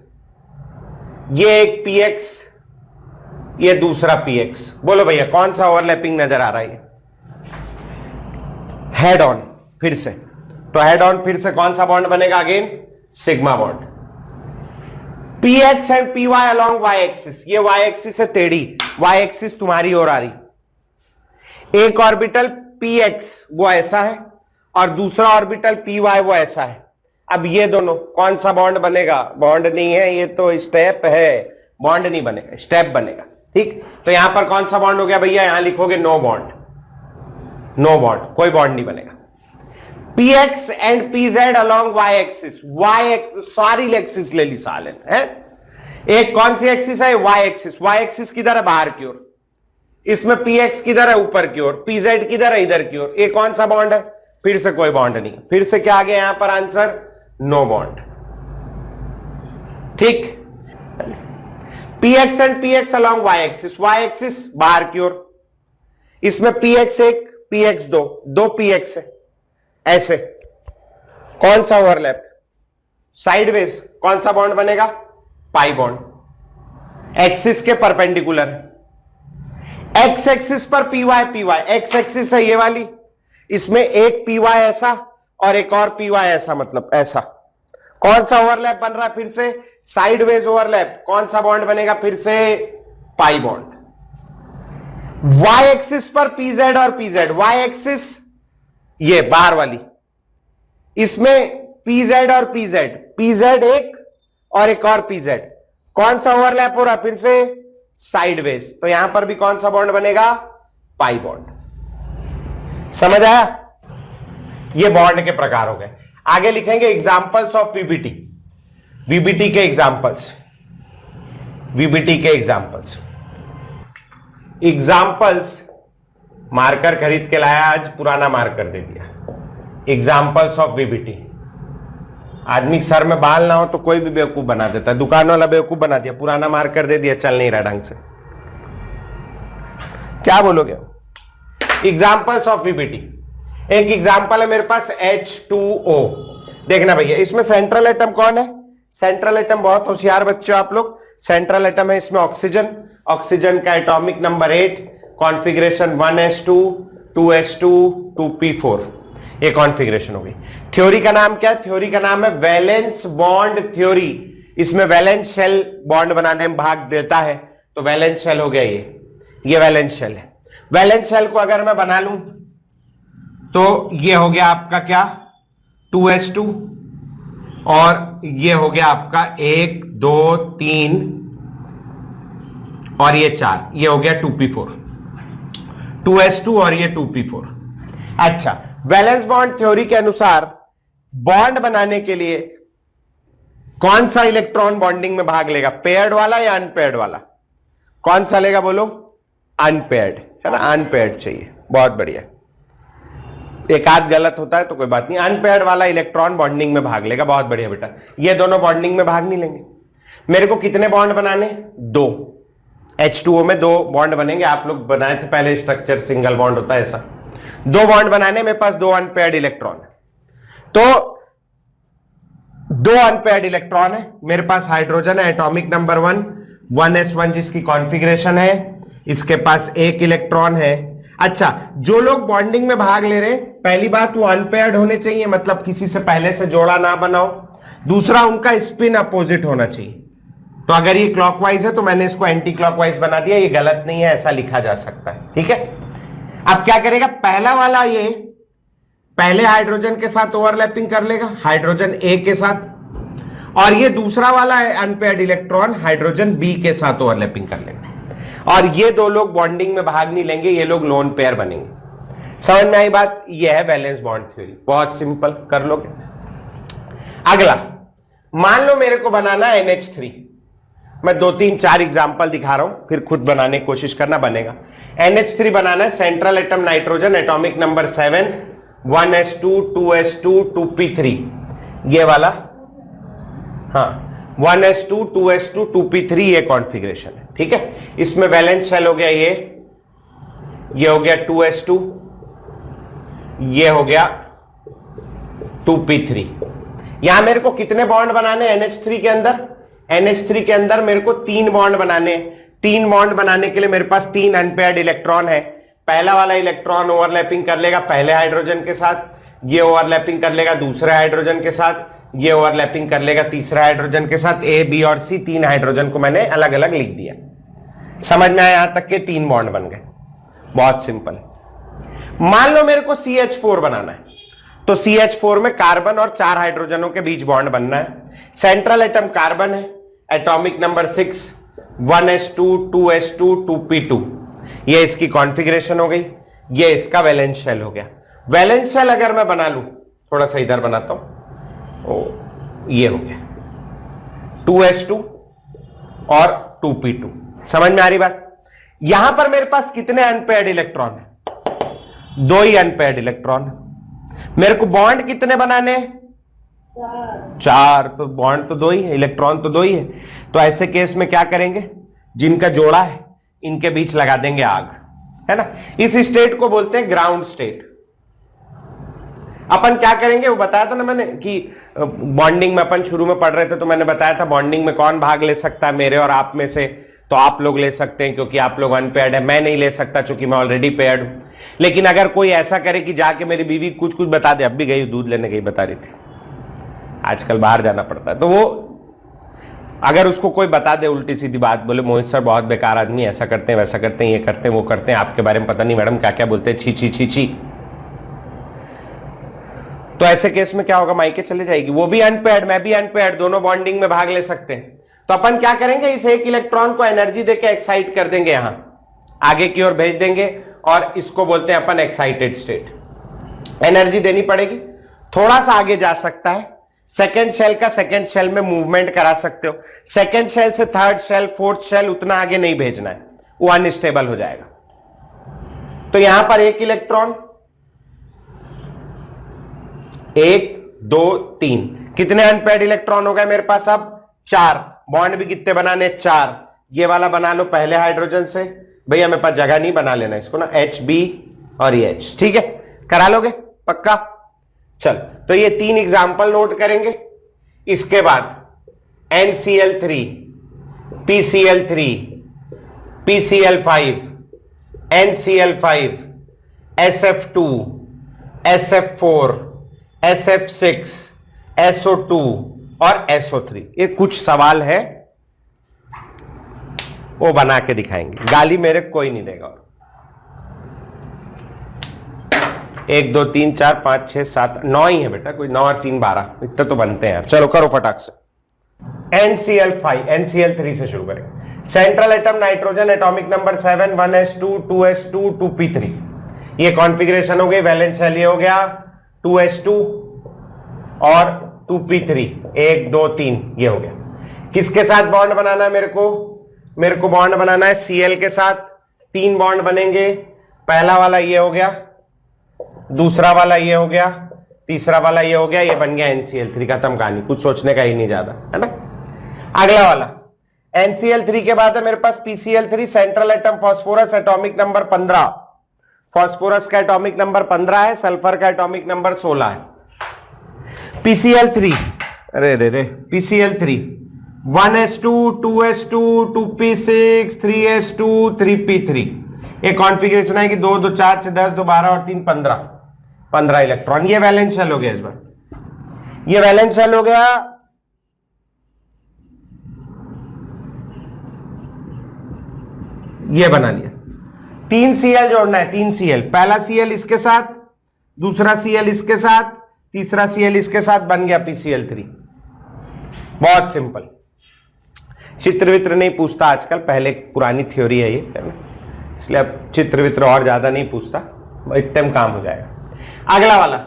ये एक px, ये दूसरा px। बोलो भैया कौन सा ओवरलैपिंग नजर आ रहा है? Head on. फिर से, तो हेड ऑन फिर से कौन सा बॉन्ड बनेगा? Again sigma bond. px and py along y axis, ये y एक्सिस है टेढ़ी, y एक्सिस तुम्हारी ओर आ रही। एक ऑर्बिटल px वो ऐसा है और दूसरा ऑर्बिटल py वो ऐसा है। अब ये दोनों कौन सा बॉन्ड बनेगा? बॉन्ड नहीं है, ये तो स्टेप है, बॉन्ड नहीं बनेगा, स्टेप बनेगा। ठीक, तो यहां पर कौन सा बॉन्ड हो गया भैया? यहां लिखोगे नो बॉन्ड। नो बॉन्ड, कोई बॉन्ड नहीं बनेगा। px and pz along y axis, सारी एक्सिस ले ली सालन है। एक कौन सी एक्सिस है? y axis. y एक्सिस किधर है? बाहर की ओर। इसमें px किधर है? ऊपर की ओर। pz किधर है? इधर की ओर। ये कौन सा बॉन्ड है? फिर से कोई बॉन्ड नहीं। फिर से क्या आ गया यहां पर आंसर? No bond. ठीक, px and px along y axis, y axis बाहर की ओर, इसमें px एक px दो px है ऐसे। कौन सा ओवरलैप? साइडवेज। कौन सा बॉन्ड बनेगा? Pi bond. एक्सिस के परपेंडिकुलर, एक्स एक्सिस पर py एक्स एक्सिस है ये वाली, इसमें एक py ऐसा और एक और py ऐसा, मतलब ऐसा। कौन सा ओवरलैप बन रहा है? फिर से साइडवेज ओवरलैप। कौन सा बॉन्ड बनेगा? फिर से पाई बॉन्ड। y एक्सिस पर pz और pz, y एक्सिस ये बाहर वाली, इसमें pz और pz एक और एक और pz। कौन सा ओवरलैप हो रहा? फिर से साइडवेज। तो यहां पर भी कौन सा बॉन्ड बनेगा? Pi bond. समझ आया? ये बॉन्ड के प्रकार हो गए। आगे लिखेंगे एग्जांपल्स ऑफ वीबीटी, वीबीटी के एग्जांपल्स। वीबीटी के एग्जाम्पल्स मार्कर खरीद के लाया, आज पुराना मार्कर दे दिया। Examples of VBT. आदमी सर में बाल ना हो तो कोई भी बेवकूफ बना देता है, दुकान वाला बेवकूफ बना दिया, पुराना मार्कर दे दिया, चल नहीं रहा ढंग से, क्या बोलोगे? Examples of VBT. एक एग्जाम्पल है मेरे पास H2O। देखना भैया, इसमें सेंट्रल एटम कौन है? सेंट्रल एटम, बहुत होशियार बच्चे आप लोग, सेंट्रल एटम है इसमें ऑक्सीजन। ऑक्सीजन का atomic number 8, configuration 1s2 2s2 2p4, ये कॉन्फ़िगरेशन हो गई। थ्योरी का नाम क्या है? थ्योरी का नाम है वैलेंस बॉन्ड थ्योरी। इसमें वैलेंस शेल बॉन्ड बनाने में भाग देता है, तो वैलेंस शेल हो गया ये वैलेंस शेल है। वैलेंस शेल को अगर मैं बना लूं तो ये हो गया आपका क्या? 2s2, और ये हो गया आपका 1 2 3 और ये 4, ये हो गया 2p4, 2s2 और ये 2p4। अच्छा, वैलेंस बॉन्ड थ्योरी के अनुसार बॉन्ड बनाने के लिए कौन सा इलेक्ट्रॉन बॉन्डिंग में भाग लेगा? पेयर्ड वाला या अनपेयर्ड वाला? कौन सा लेगा बोलो? अनपेयर्ड, है ना, अनपेयर्ड चाहिए। बहुत बढ़िया, एक आध गलत होता है तो कोई बात नहीं, अनपेयर्ड वाला इलेक्ट्रॉन बॉन्डिंग में भाग लेगा। बहुत बढ़िया बेटा, ये दोनों बॉन्डिंग में भाग नहीं लेंगे। मेरे को कितने बॉन्ड बनाने? 2। H2O में 2 बॉन्ड बनेंगे, आप लोग बनाए थे पहले स्ट्रक्चर, सिंगल बॉन्ड होता है ऐसा। 2 बॉन्ड बनाने, मेरे पास 2 अनपेयर्ड इलेक्ट्रॉन है, तो 2 अनपेयर्ड इलेक्ट्रॉन है मेरे पास। हाइड्रोजन है, एटॉमिक नंबर 1s1 जिसकी कॉन्फ़िगरेशन है, इसके पास 1 इलेक्ट्रॉन है। अच्छा, जो लोग बॉन्डिंग में भाग ले रहे हैं, पहली बात वो अनपेयर्ड होने चाहिए, मतलब किसी से पहले से जोड़ा ना बनाओ। दूसरा, उनका स्पिन अपोजिट होना चाहिए। तो अगर ये क्लॉकवाइज है तो मैंने इसको एंटी क्लॉकवाइज बना दिया, ये गलत नहीं है, ऐसा लिखा जा सकता है, ठीक है। अब क्या करेगा? पहला वाला ये पहले हाइड्रोजन के साथ ओवरलैपिंग कर लेगा, हाइड्रोजन ए के साथ, और ये दूसरा वाला है अनपेयर्ड इलेक्ट्रॉन, हाइड्रोजन बी के साथ ओवरलैपिंग कर लेगा, और ये 2 लोग बॉन्डिंग में भाग नहीं लेंगे, ये लोग लोन पेयर बनेंगे। समझ में आई बात? ये है वैलेंस बॉन्ड थ्योरी, बहुत सिंपल, कर लोगे। अगला, मान लो मेरे को बनाना है NH3, मैं 2 3 4 एग्जांपल दिखा रहा हूं, फिर खुद बनाने की कोशिश करना, बनेगा। NH3 बनाना है, central atom nitrogen, atomic number 7, 1s2 2s2 2p3, ये वाला, हाँ 1s2 2s2 2p3, ये कॉन्फ़िगरेशन है, ठीक है। इसमें वैलेंस शेल हो गया ये हो गया 2s2, ये हो गया 2p3। यहां मेरे को कितने बॉन्ड बनाने NH3 के अंदर? NH3 के अंदर मेरे को 3 बॉन्ड बनाने। 3 बॉन्ड बनाने के लिए मेरे पास 3 अनपेयर्ड इलेक्ट्रॉन है। पहला वाला इलेक्ट्रॉन ओवरलैपिंग कर लेगा पहले हाइड्रोजन के साथ, ये ओवरलैपिंग कर लेगा दूसरे हाइड्रोजन के साथ, ये ओवरलैपिंग कर लेगा तीसरे हाइड्रोजन के साथ। A, B और C 3 हाइड्रोजन को मैंने अलग अलग लिख दिया। समझ में आया यहां तक के 3 बॉन्ड बन गए, बहुत सिंपल। मान लो मेरे को CH4 बनाना है, तो CH4 में कार्बन और 4 हाइड्रोजनों के बीच बॉन्ड बनना है। सेंट्रल एटम कार्बन है, atomic number 6, 1s2 2s2 2p2, ये इसकी कॉन्फ़िगरेशन हो गई, ये इसका वैलेंस शेल हो गया। वैलेंस शेल अगर मैं बना लूं, थोड़ा सा इधर बनाता हूं, ये हो गया 2s2 और 2p2। समझ में आ रही बात? यहां पर मेरे पास कितने अनपेयर्ड इलेक्ट्रॉन है? 2 ही अनपेयर्ड इलेक्ट्रॉन। मेरे को बॉन्ड कितने बनाने? 4। तो बॉन्ड तो 2 ही है, इलेक्ट्रॉन तो 2 ही है। तो ऐसे केस में क्या करेंगे? जिनका जोड़ा है इनके बीच लगा देंगे आग, है ना। इस स्टेट को बोलते हैं ग्राउंड स्टेट। अपन क्या करेंगे वो बताया था ना मैंने, कि बॉन्डिंग में अपन शुरू में पढ़ रहे थे, तो मैंने बताया था बॉन्डिंग में कौन भाग ले सकता है मेरे और आप में से। तो आप लोग ले सकते हैं क्योंकि आप लोग अनपेयर्ड है, मैं नहीं ले सकता क्योंकि मैं ऑलरेडी पेयर्ड हूं। लेकिन अगर कोई ऐसा करे कि जाके मेरी बीवी कुछ कुछ बता दे, अब भी गई दूध लेने गई बता रही थी, आजकल बाहर जाना पड़ता है, तो वो अगर उसको कोई बता दे उल्टी सीधी बात, बोले मोहित सर बहुत बेकार आदमी, ऐसा करते हैं वैसा करते हैं, ये करते हैं वो करते हैं, आपके बारे में पता नहीं मैडम क्या क्या बोलते हैं, छी छी छी छी, तो ऐसे केस में क्या होगा? मायके चले जाएगी। वो भी अनपेयर्ड, मैं भी अनपेयर्ड, दोनों बॉन्डिंग में भाग ले सकते हैं। तो अपन क्या करेंगे? इस एक इलेक्ट्रॉन को एनर्जी देके एक्साइट कर देंगे, यहां आगे की ओर भेज देंगे, और इसको बोलते हैं अपन एक्साइटेड स्टेट। एनर्जी देनी पड़ेगी, थोड़ा सा आगे जा सकता है, सेकेंड शेल का सेकेंड शेल में मूवमेंट करा सकते हो। सेकेंड शेल से थर्ड शेल, फोर्थ शेल उतना आगे नहीं भेजना है, वो अनस्टेबल हो जाएगा। तो यहां पर एक इलेक्ट्रॉन, 1 2 3, कितने अनपेयर्ड इलेक्ट्रॉन हो गए मेरे पास? अब 4। बॉन्ड भी कितने बनाने? 4। ये वाला बना लो पहले हाइड्रोजन से, भैया मेरे पास जगह नहीं, बना लेना इसको ना, HB और ये H, ठीक है, करा लोगे पक्का? चल, तो ये 3 एग्जाम्पल नोट करेंगे। इसके बाद NCl3, PCl3, PCl5, NCl5, SF2, SF4, SF6, SO2 और SO3। ये कुछ सवाल है, वो बना के दिखाएंगे, गाली मेरे कोई नहीं देगा। 1 2 3 4 5 6 7 9 ही है बेटा, कोई 9 और 3 12, इतने तो बनते हैं यार। चलो करो फटाक से। NCl5, NCl3 से शुरू करेंगे। Central atom nitrogen, atomic number 7, 1s2, 2s2, 2p3। ये कॉन्फ़िगरेशन हो गई। वैलेंस शेल ये हो गया 2s2 और 2p3, 1 2 3, ये हो गया। किसके साथ बॉन्ड बनाना है मेरे को बॉन्ड बनाना है Cl के साथ। 3 बॉन्ड बनेंगे। पहला वाला ये हो गया, दूसरा वाला ये हो गया, तीसरा वाला ये हो गया, ये बन गया NCl3। खत्म कहानी, कुछ सोचने का ही नहीं ज्यादा, है ना। अगला वाला NCl3 के बाद है मेरे पास PCl3, central atom phosphorus, atomic number 15। Phosphorus का एटॉमिक नंबर 15 है, सल्फर का एटॉमिक नंबर 16 है। PCl3, PCl3 1s2, 2s2, 2p6, 3s2, 3p3। ये कॉन्फ़िगरेशन है कि 2 2 4 6 10 2 12 और 3 15 इलेक्ट्रॉन। ये वैलेंस शेल हो गया। इस बार ये वैलेंस शेल हो गया। ये बना लिया। 3 Cl जोड़ना है, 3 Cl। पहला Cl इसके साथ, दूसरा Cl इसके साथ, तीसरा Cl इसके साथ, बन गया PCl3। बहुत सिंपल। चित्र वित्र नहीं पूछता आजकल, पहले पुरानी थ्योरी है ये, है ना, इसलिए अब चित्र वित्र और ज्यादा नहीं पूछता, एकदम काम हो जाएगा। अगला वाला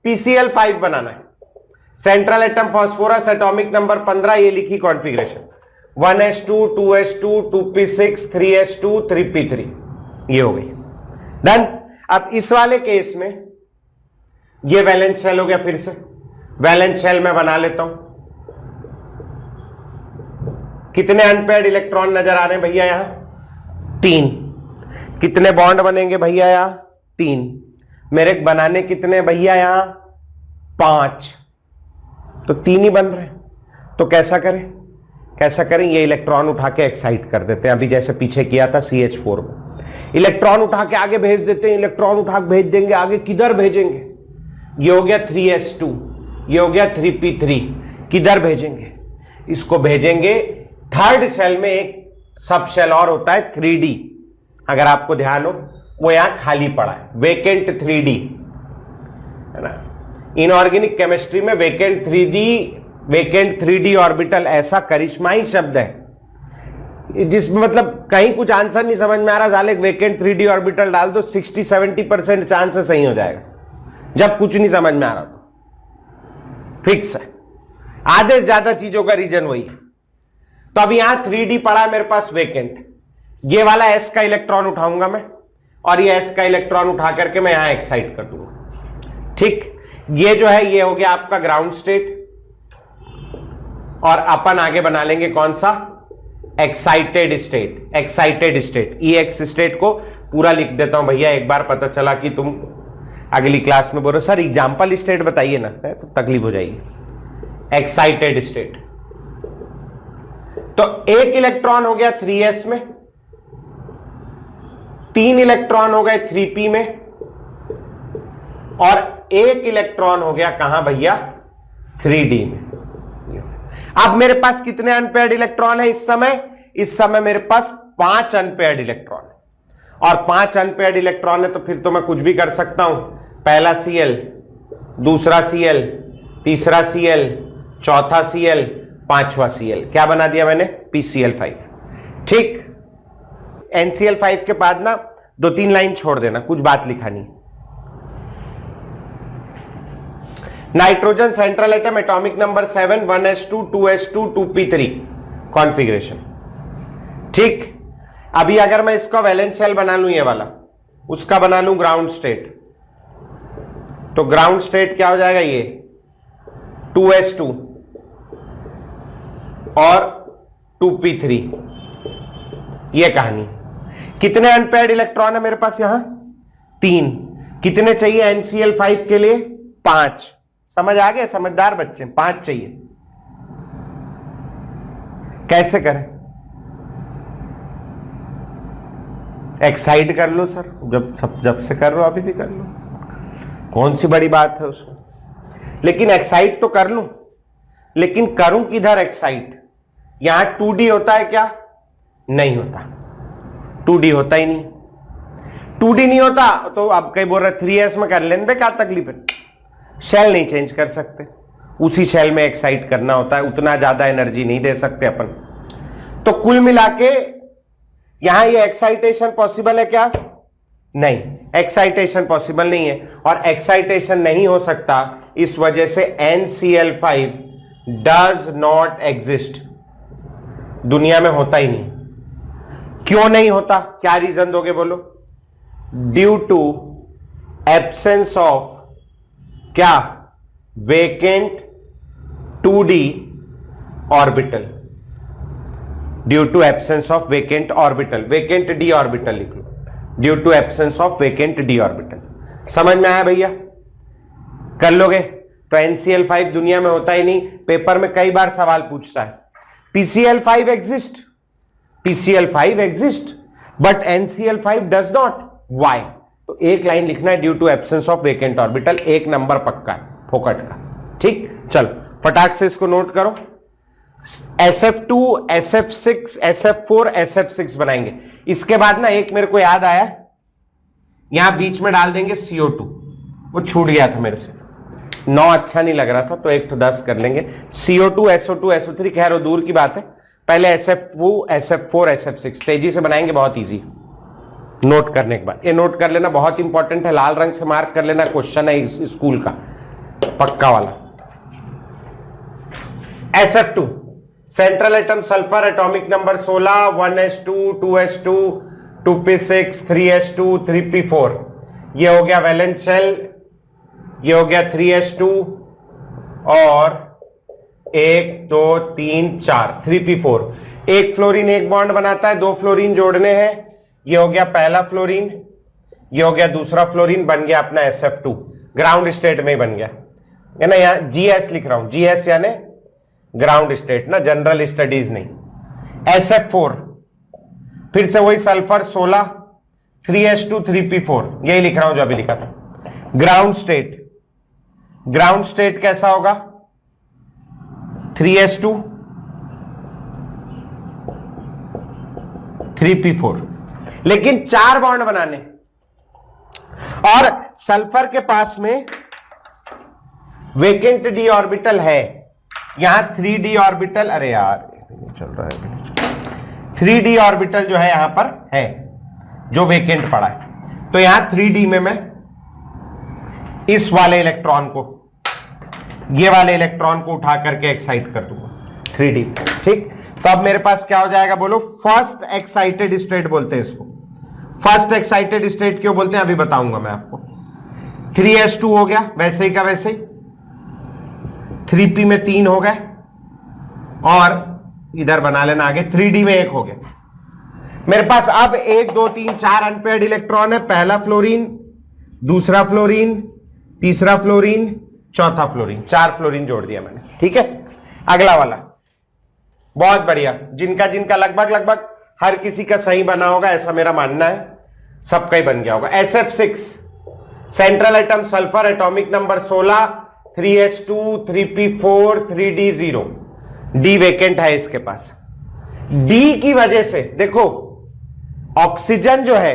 PCl5 बनाना है। Central atom phosphorus, atomic number 15, ये लिखी configuration 1s2, 2s2, 2p6, 3s2, 3p3। ये हो गई, डन। अब इस वाले केस में ये वैलेंस शेल हो गया। फिर से वैलेंस शेल में बना लेता हूं। कितने अनपेयर्ड इलेक्ट्रॉन नजर आ रहे हैं भैया? यहां 3। कितने बॉन्ड बनेंगे भैया? यहां 3। मेरे बनाने कितने भैया? यहां 5। तो 3 ही बन रहे हैं। तो कैसा करें? ये इलेक्ट्रॉन उठा के एक्साइट कर देते हैं, अभी जैसे पीछे किया था CH4 में। इलेक्ट्रॉन उठा के आगे भेज देते हैं, इलेक्ट्रॉन उठा के भेज देंगे आगे। किधर भेजेंगे? ये हो गया 3s2, ये हो गया 3p3। किधर भेजेंगे? इसको भेजेंगे थर्ड शेल में। एक सब शेल और होता है 3D, अगर आपको ध्यान हो, वो यहां खाली पड़ा है, वेकेंट 3D, है ना। इनऑर्गेनिक केमिस्ट्री में वेकेंट 3D ऑर्बिटल ऐसा करिश्माई शब्द है जिसमें मतलब कहीं कुछ आंसर नहीं समझ में आ रहा, साले वेकेंट 3D ऑर्बिटल डाल दो, 60-70% चांस है सही हो जाएगा। जब कुछ नहीं समझ में आ रहा तो फिक्स है। आधे से ज्यादा चीजों का रीजन वही है। तो अब यहां 3D पड़ा है मेरे पास वेकेंट। ये वाला S का इलेक्ट्रॉन उठाऊंगा मैं, और ये S का इलेक्ट्रॉन उठा करके मैं यहां एक्साइट कर दूंगा। ठीक, ये जो है ये हो गया आपका ग्राउंड स्टेट, और अपन आगे बना लेंगे कौन सा? Excited state. EX स्टेट को पूरा लिख देता हूं भैया, एक बार पता चला कि तुम अगली क्लास में बोलो सर एग्जाम्पल स्टेट बताइए ना, तो तकलीफ हो जाएगी। Excited state. तो एक इलेक्ट्रॉन हो गया 3s में, 3 इलेक्ट्रॉन हो गए 3p में, और एक इलेक्ट्रॉन हो गया कहां भैया? 3d में। अब मेरे पास कितने अनपेयर्ड इलेक्ट्रॉन है इस समय? इस समय मेरे पास 5 अनपेयर्ड इलेक्ट्रॉन है, और 5 अनपेयर्ड इलेक्ट्रॉन है तो फिर तो मैं कुछ भी कर सकता हूं। पहला Cl, दूसरा Cl, तीसरा Cl, चौथा Cl, पांचवा Cl। क्या बना दिया मैंने? PCl5। ठीक, NCl5 के बाद ना 2-3 लाइन छोड़ देना, कुछ बात लिखानी। Nitrogen central atom atomic number 7 1s2 2s2 2p3 configuration. ठीक, अभी अगर मैं इसका वैलेंस शेल बना लूं, ये वाला, उसका बना लूं ग्राउंड स्टेट, तो ग्राउंड स्टेट क्या हो जाएगा, ये 2s2 और 2p3। ये कहानी। कितने अनपेयर्ड इलेक्ट्रॉन है मेरे पास यहां, 3। कितने चाहिए NCl5 के लिए, 5। समझ आ गया, समझदार बच्चे, 5 चाहिए। कैसे करें, एक्साइड कर लो सर, जब से कर रहे हो अभी भी कर लो, कौन सी बड़ी बात है उसमें। लेकिन एक्साइड तो कर लूं, लेकिन करूं किधर एक्साइड। यहां 2D होता है क्या, नहीं होता, 2D होता ही नहीं। 2D नहीं होता तो अब कई बोल रहे 3s में कर लेने पे क्या तकलीफ है, शेल नहीं चेंज कर सकते, उसी शेल में एक्साइट करना होता है, उतना ज्यादा एनर्जी नहीं दे सकते अपन। तो कुल मिला के यहां ये एक्साइटेशन पॉसिबल है क्या, नहीं, एक्साइटेशन पॉसिबल नहीं है। और एक्साइटेशन नहीं हो सकता, इस वजह से NCl5 डज नॉट एग्जिस्ट, दुनिया में होता ही नहीं। क्यों नहीं होता, क्या रीजन दोगे बोलो, ड्यू टू एब्सेंस ऑफ क्या, vacant 2D orbital, due to absence of vacant orbital, vacant D orbital लिख लो, due to absence of vacant D orbital. समझ में आया भैया, कर लोगे। तो NCl5 दुनिया में होता ही नहीं, पेपर में कई बार सवाल पूछता है, PCl5 exist, PCl5 exist but NCl5 does not, why. तो एक लाइन लिखना है, due to absence of vacant orbital, एक नंबर पक्का है फोकट का। ठीक, चलो फटाक से इसको नोट करो। SF2 SF6 SF4 SF6 बनाएंगे। इसके बाद ना एक मेरे को याद आया, यहां बीच में डाल देंगे CO2, वो छूट गया था मेरे से, 9 अच्छा नहीं लग रहा था, तो एक तो 10 कर लेंगे। CO2 SO2 SO3, खैर वो दूर की बात है, पहले SF2 SF4 SF6 तेजी से बनाएंगे, बहुत इजी। नोट करने के बाद ये नोट कर लेना, बहुत इंपॉर्टेंट है, लाल रंग से मार्क कर लेना, क्वेश्चन है इस स्कूल का पक्का वाला। SF2 central atom sulphur atomic number 16 1s2 2s2 2p6 3s2 3p4। ये हो गया वैलेंस शेल, ये हो गया 3s2 और 1 2 3 4 3p4। एक फ्लोरीन एक बॉन्ड बनाता है, 2 फ्लोरीन जोड़ने हैं, ये हो गया पहला फ्लोरीन, ये हो गया दूसरा फ्लोरीन, बन गया अपना SF2, ग्राउंड स्टेट में ही बन गया है ना। यहां GS लिख रहा हूं, GS यानी ग्राउंड स्टेट ना, जनरल स्टडीज नहीं। SF4 फिर से वही सल्फर 16 3s2 3p4, यही लिख रहा हूं जो अभी लिखा था। ग्राउंड स्टेट, ग्राउंड स्टेट कैसा होगा, 3s2 3p4, लेकिन 4 बॉन्ड बनाने, और सल्फर के पास में वेकेंट D ऑर्बिटल है, यहां 3D ऑर्बिटल, अरे यार चल रहा है, 3D ऑर्बिटल जो है यहां पर है, जो वेकेंट पड़ा है। तो यहां 3D में मैं इस वाले इलेक्ट्रॉन को, ये वाले इलेक्ट्रॉन को उठा करके एक्साइट कर दूंगा 3D। ठीक, तो अब मेरे पास क्या हो जाएगा बोलो, फर्स्ट एक्साइटेड स्टेट बोलते हैं इसको। फर्स्ट एक्साइटेड स्टेट क्यों बोलते हैं अभी बताऊंगा मैं आपको। 3s2 हो गया वैसे ही का वैसे ही, 3p में 3 हो गए, और इधर बना लेना आगे 3D में 1 हो गया। मेरे पास अब 1 2 3 4 अनपेयर्ड इलेक्ट्रॉन है, पहला फ्लोरीन, दूसरा फ्लोरीन, तीसरा फ्लोरीन, चौथा फ्लोरीन, 4 फ्लोरीन जोड़ दिया मैंने। ठीक है, अगला वाला, बहुत बढ़िया, जिनका जिनका लगभग लगभग हर किसी का सही बना होगा ऐसा मेरा मानना है, सबका ही बन गया होगा। SF6 central atom sulphur atomic number 16 3s2 3p4 3d0, D vacant है इसके पास। D की वजह से देखो, ऑक्सीजन जो है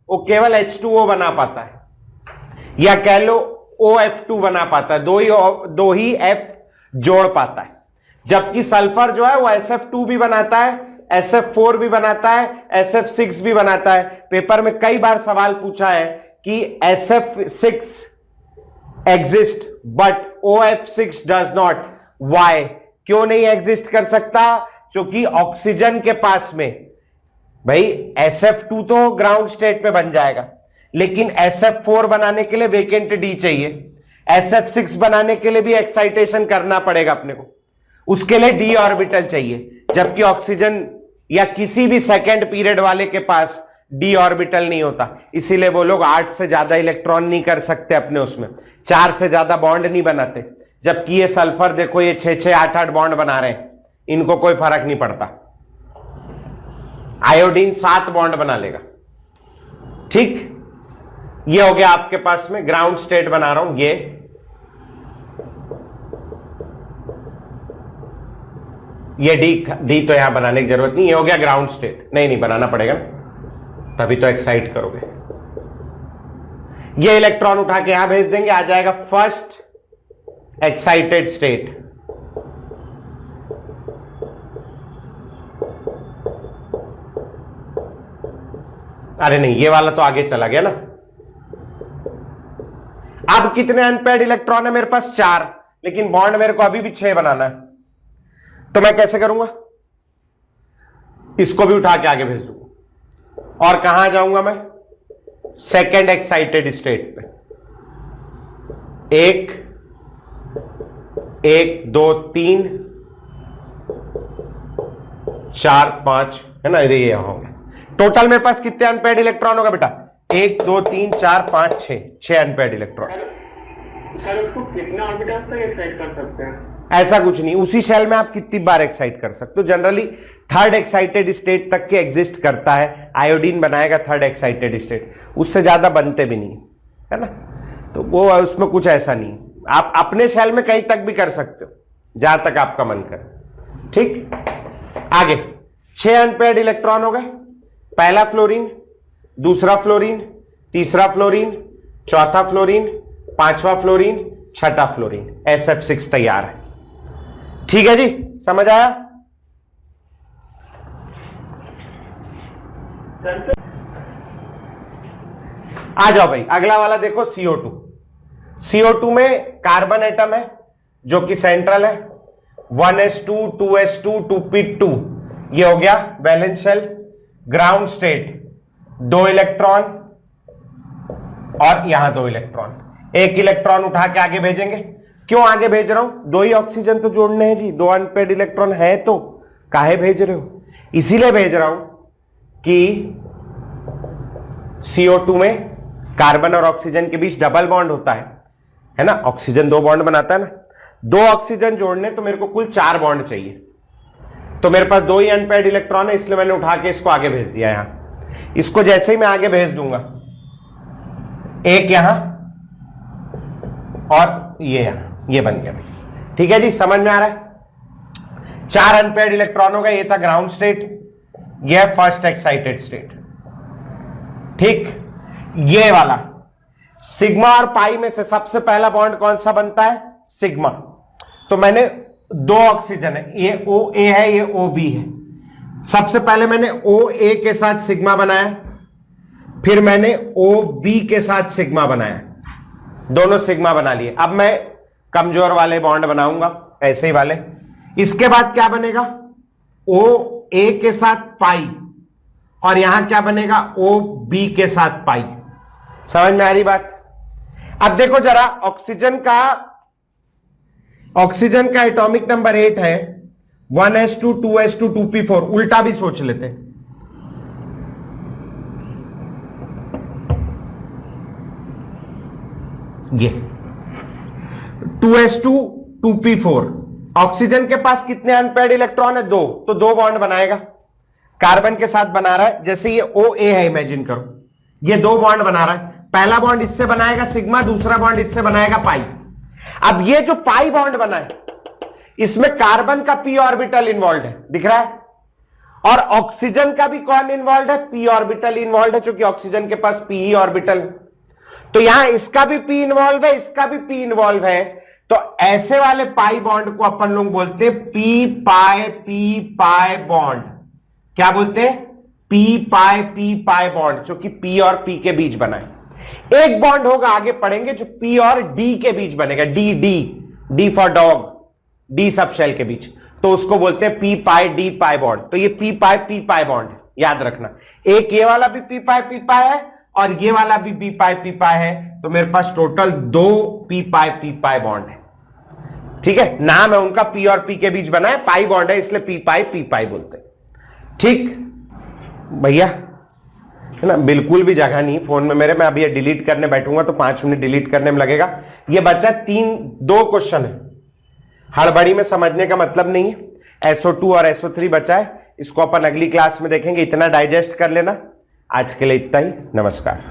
वो केवल H2O बना पाता है, या कह लो OF2 बना पाता है, दो ही F जोड़ पाता है, जबकि सल्फर जो है वो SF2 भी बनाता है, SF4 भी बनाता है, SF6 भी बनाता है। पेपर में कई बार सवाल पूछा है कि SF6 exist but OH6 does not. Why? क्यों नहीं एग्जिस्ट कर सकता? क्योंकि ऑक्सीजन के पास में भाई SF2 तो ग्राउंड स्टेट पे बन जाएगा, लेकिन SF4 बनाने के लिए वेकेंट डी चाहिए, SF6 बनाने के लिए भी एक्साइटेशन करना पड़ेगा अपने को, उसके लिए d ऑर्बिटल चाहिए, जबकि ऑक्सीजन या किसी भी सेकेंड पीरियड वाले के पास d ऑर्बिटल नहीं होता। इसीलिए वो लोग 8 से ज्यादा इलेक्ट्रॉन नहीं कर सकते अपने, उसमें 4 से ज्यादा बॉन्ड नहीं बनाते, जबकि ये सल्फर देखो ये 6-6, 8-8 बॉन्ड बना रहे हैं, इनको कोई फर्क नहीं पड़ता। आयोडीन 7 बॉन्ड बना लेगा। ठीक, ये हो गया आपके पास में ग्राउंड स्टेट बना रहा हूं, ये डी तो यहां बनाने की जरूरत नहीं, ये हो गया ग्राउंड स्टेट। नहीं बनाना पड़ेगा ना, तभी तो एक्साइट करोगे। ये इलेक्ट्रॉन उठा के यहां भेज देंगे, आ जाएगा फर्स्ट एक्साइटेड स्टेट। अरे नहीं, ये वाला तो आगे चला गया ना। अब कितने अनपेयर्ड इलेक्ट्रॉन है मेरे पास? 4, लेकिन बॉन्ड मेरे को अभी भी 6 बनाना है, तो मैं कैसे करूंगा? इसको भी उठा के आगे भेज दूंगा और कहां जाऊंगा मैं? सेकेंड एक्साइटेड स्टेट पे। 1 2 3 4 5 है ना, ये यहां हो गया। टोटल मेरे पास कितने अनपेयर्ड इलेक्ट्रॉन होगा बेटा? 1 2 3 4 5 6 अनपेयर्ड इलेक्ट्रॉन। सर उसको कितने ऑर्बिटल्स तक एक्साइट कर सकते हैं? ऐसा कुछ नहीं, उसी शेल में आप कितनी बार एक्साइट कर सकते हो। जनरली थर्ड एक्साइटेड स्टेट तक के एग्जिस्ट करता है, आयोडीन बनाएगा थर्ड एक्साइटेड स्टेट, उससे ज्यादा बनते भी नहीं है ना, तो वो उसमें कुछ ऐसा नहीं। आप अपने शेल में कहीं तक भी कर सकते हो, जहां तक आपका मन करे। ठीक, आगे 6 अनपेयर्ड इलेक्ट्रॉन हो गए। पहला फ्लोरीन, दूसरा फ्लोरीन, तीसरा फ्लोरीन, चौथा फ्लोरीन, पांचवा फ्लोरीन, छठा फ्लोरीन, SF6 तैयार है। ठीक है जी, समझ आया? आ जाओ भाई, अगला वाला देखो, CO2। CO2 में कार्बन एटम है जो कि सेंट्रल है, 1s2 2s2 2p2, ये हो गया valence shell. Ground state 2 electron और यहां 2 इलेक्ट्रॉन, 1 इलेक्ट्रॉन उठा के आगे भेजेंगे। क्यों आगे भेज रहा हूं? 2 ही ऑक्सीजन तो जोड़ने हैं जी, 2 अनपेयर्ड इलेक्ट्रॉन है तो काहे भेज रहे हो? इसीलिए भेज रहा हूं कि CO2 में कार्बन और ऑक्सीजन के बीच डबल बॉन्ड होता है ना, ऑक्सीजन 2 बॉन्ड बनाता है ना, 2 ऑक्सीजन जोड़ने तो मेरे को कुल 4 बॉन्ड चाहिए, तो मेरे पास 2 ही अनपेयर्ड इलेक्ट्रॉन है, इसलिए मैंने उठा के इसको आगे भेज दिया। यहां इसको जैसे ही मैं आगे भेज दूंगा, 1 यहां और ये यहां, ये बन गया भाई। ठीक है जी, समझ में आ रहा है? 4 अनपेयर्ड इलेक्ट्रॉन होगा, ये था ग्राउंड स्टेट, ये फर्स्ट एक्साइटेड स्टेट। ठीक, ये वाला सिग्मा और पाई में से सबसे पहला बॉन्ड कौन सा बनता है? सिग्मा। तो मैंने 2 ऑक्सीजन है, ये OA है, ये OB है। सबसे पहले मैंने OA के साथ सिग्मा बनाया, फिर मैंने OB के साथ सिग्मा बनाया, दोनों सिग्मा बना लिए। अब मैं कमजोर वाले बॉन्ड बनाऊंगा, ऐसे ही वाले। इसके बाद क्या बनेगा? OA के साथ पाई, और यहां क्या बनेगा? OB के साथ पाई। समझ में आ रही बात? अब देखो जरा, ऑक्सीजन का एटॉमिक नंबर 8 है, 1s2 2s2 2p4, उल्टा भी सोच लेते हैं। ये 2s2 2p4, ऑक्सीजन के पास कितने अनपेयर्ड इलेक्ट्रॉन है? 2, तो 2 बॉन्ड बनाएगा, कार्बन के साथ बना रहा है। जैसे ये OA है, इमेजिन करो, ये 2 बॉन्ड बना रहा है। पहला बॉन्ड इससे बनाएगा सिग्मा, दूसरा बॉन्ड इससे बनाएगा पाई। अब ये जो पाई बॉन्ड बना है, इसमें कार्बन का p ऑर्बिटल इन्वॉल्व है, दिख रहा है, और ऑक्सीजन का भी कौन इन्वॉल्व है? p ऑर्बिटल इन्वॉल्व है, क्योंकि ऑक्सीजन के पास p ही ऑर्बिटल। तो यहां इसका भी p इन्वॉल्व है, इसका भी p इन्वॉल्व है, तो ऐसे वाले पाई बॉन्ड को अपन लोग बोलते हैं p पाई बॉन्ड। क्या बोलते हैं? p पाई बॉन्ड, जो कि p और p के बीच बना है। एक बॉन्ड होगा, आगे पढ़ेंगे, जो p और d के बीच बनेगा, d D for dog, D sub shell के बीच, तो उसको बोलते हैं P pi D pi bond. तो ये पी पाई बॉन्ड याद रखना। एक ये वाला भी पी पाई है और ये वाला भी पी पाई है, तो मेरे पास टोटल 2 पी पाई बॉन्ड है। ठीक है, नाम है उनका पी और पी के बीच बना है, पाई बॉन्ड है इसलिए पी पाई बोलते हैं। ठीक भैया, है ना, बिल्कुल भी जगह नहीं फोन में मेरे। मैं अभी ये डिलीट करने बैठूंगा तो 5 मिनट डिलीट करने में लगेगा। ये बच्चा 2 क्वेश्चन है, हड़बड़ी में समझने का मतलब नहीं है। SO2 और SO3 बचा है, इसको अपन अगली क्लास में देखेंगे। इतना डाइजेस्ट कर लेना। आज के लिए इतना ही, नमस्कार।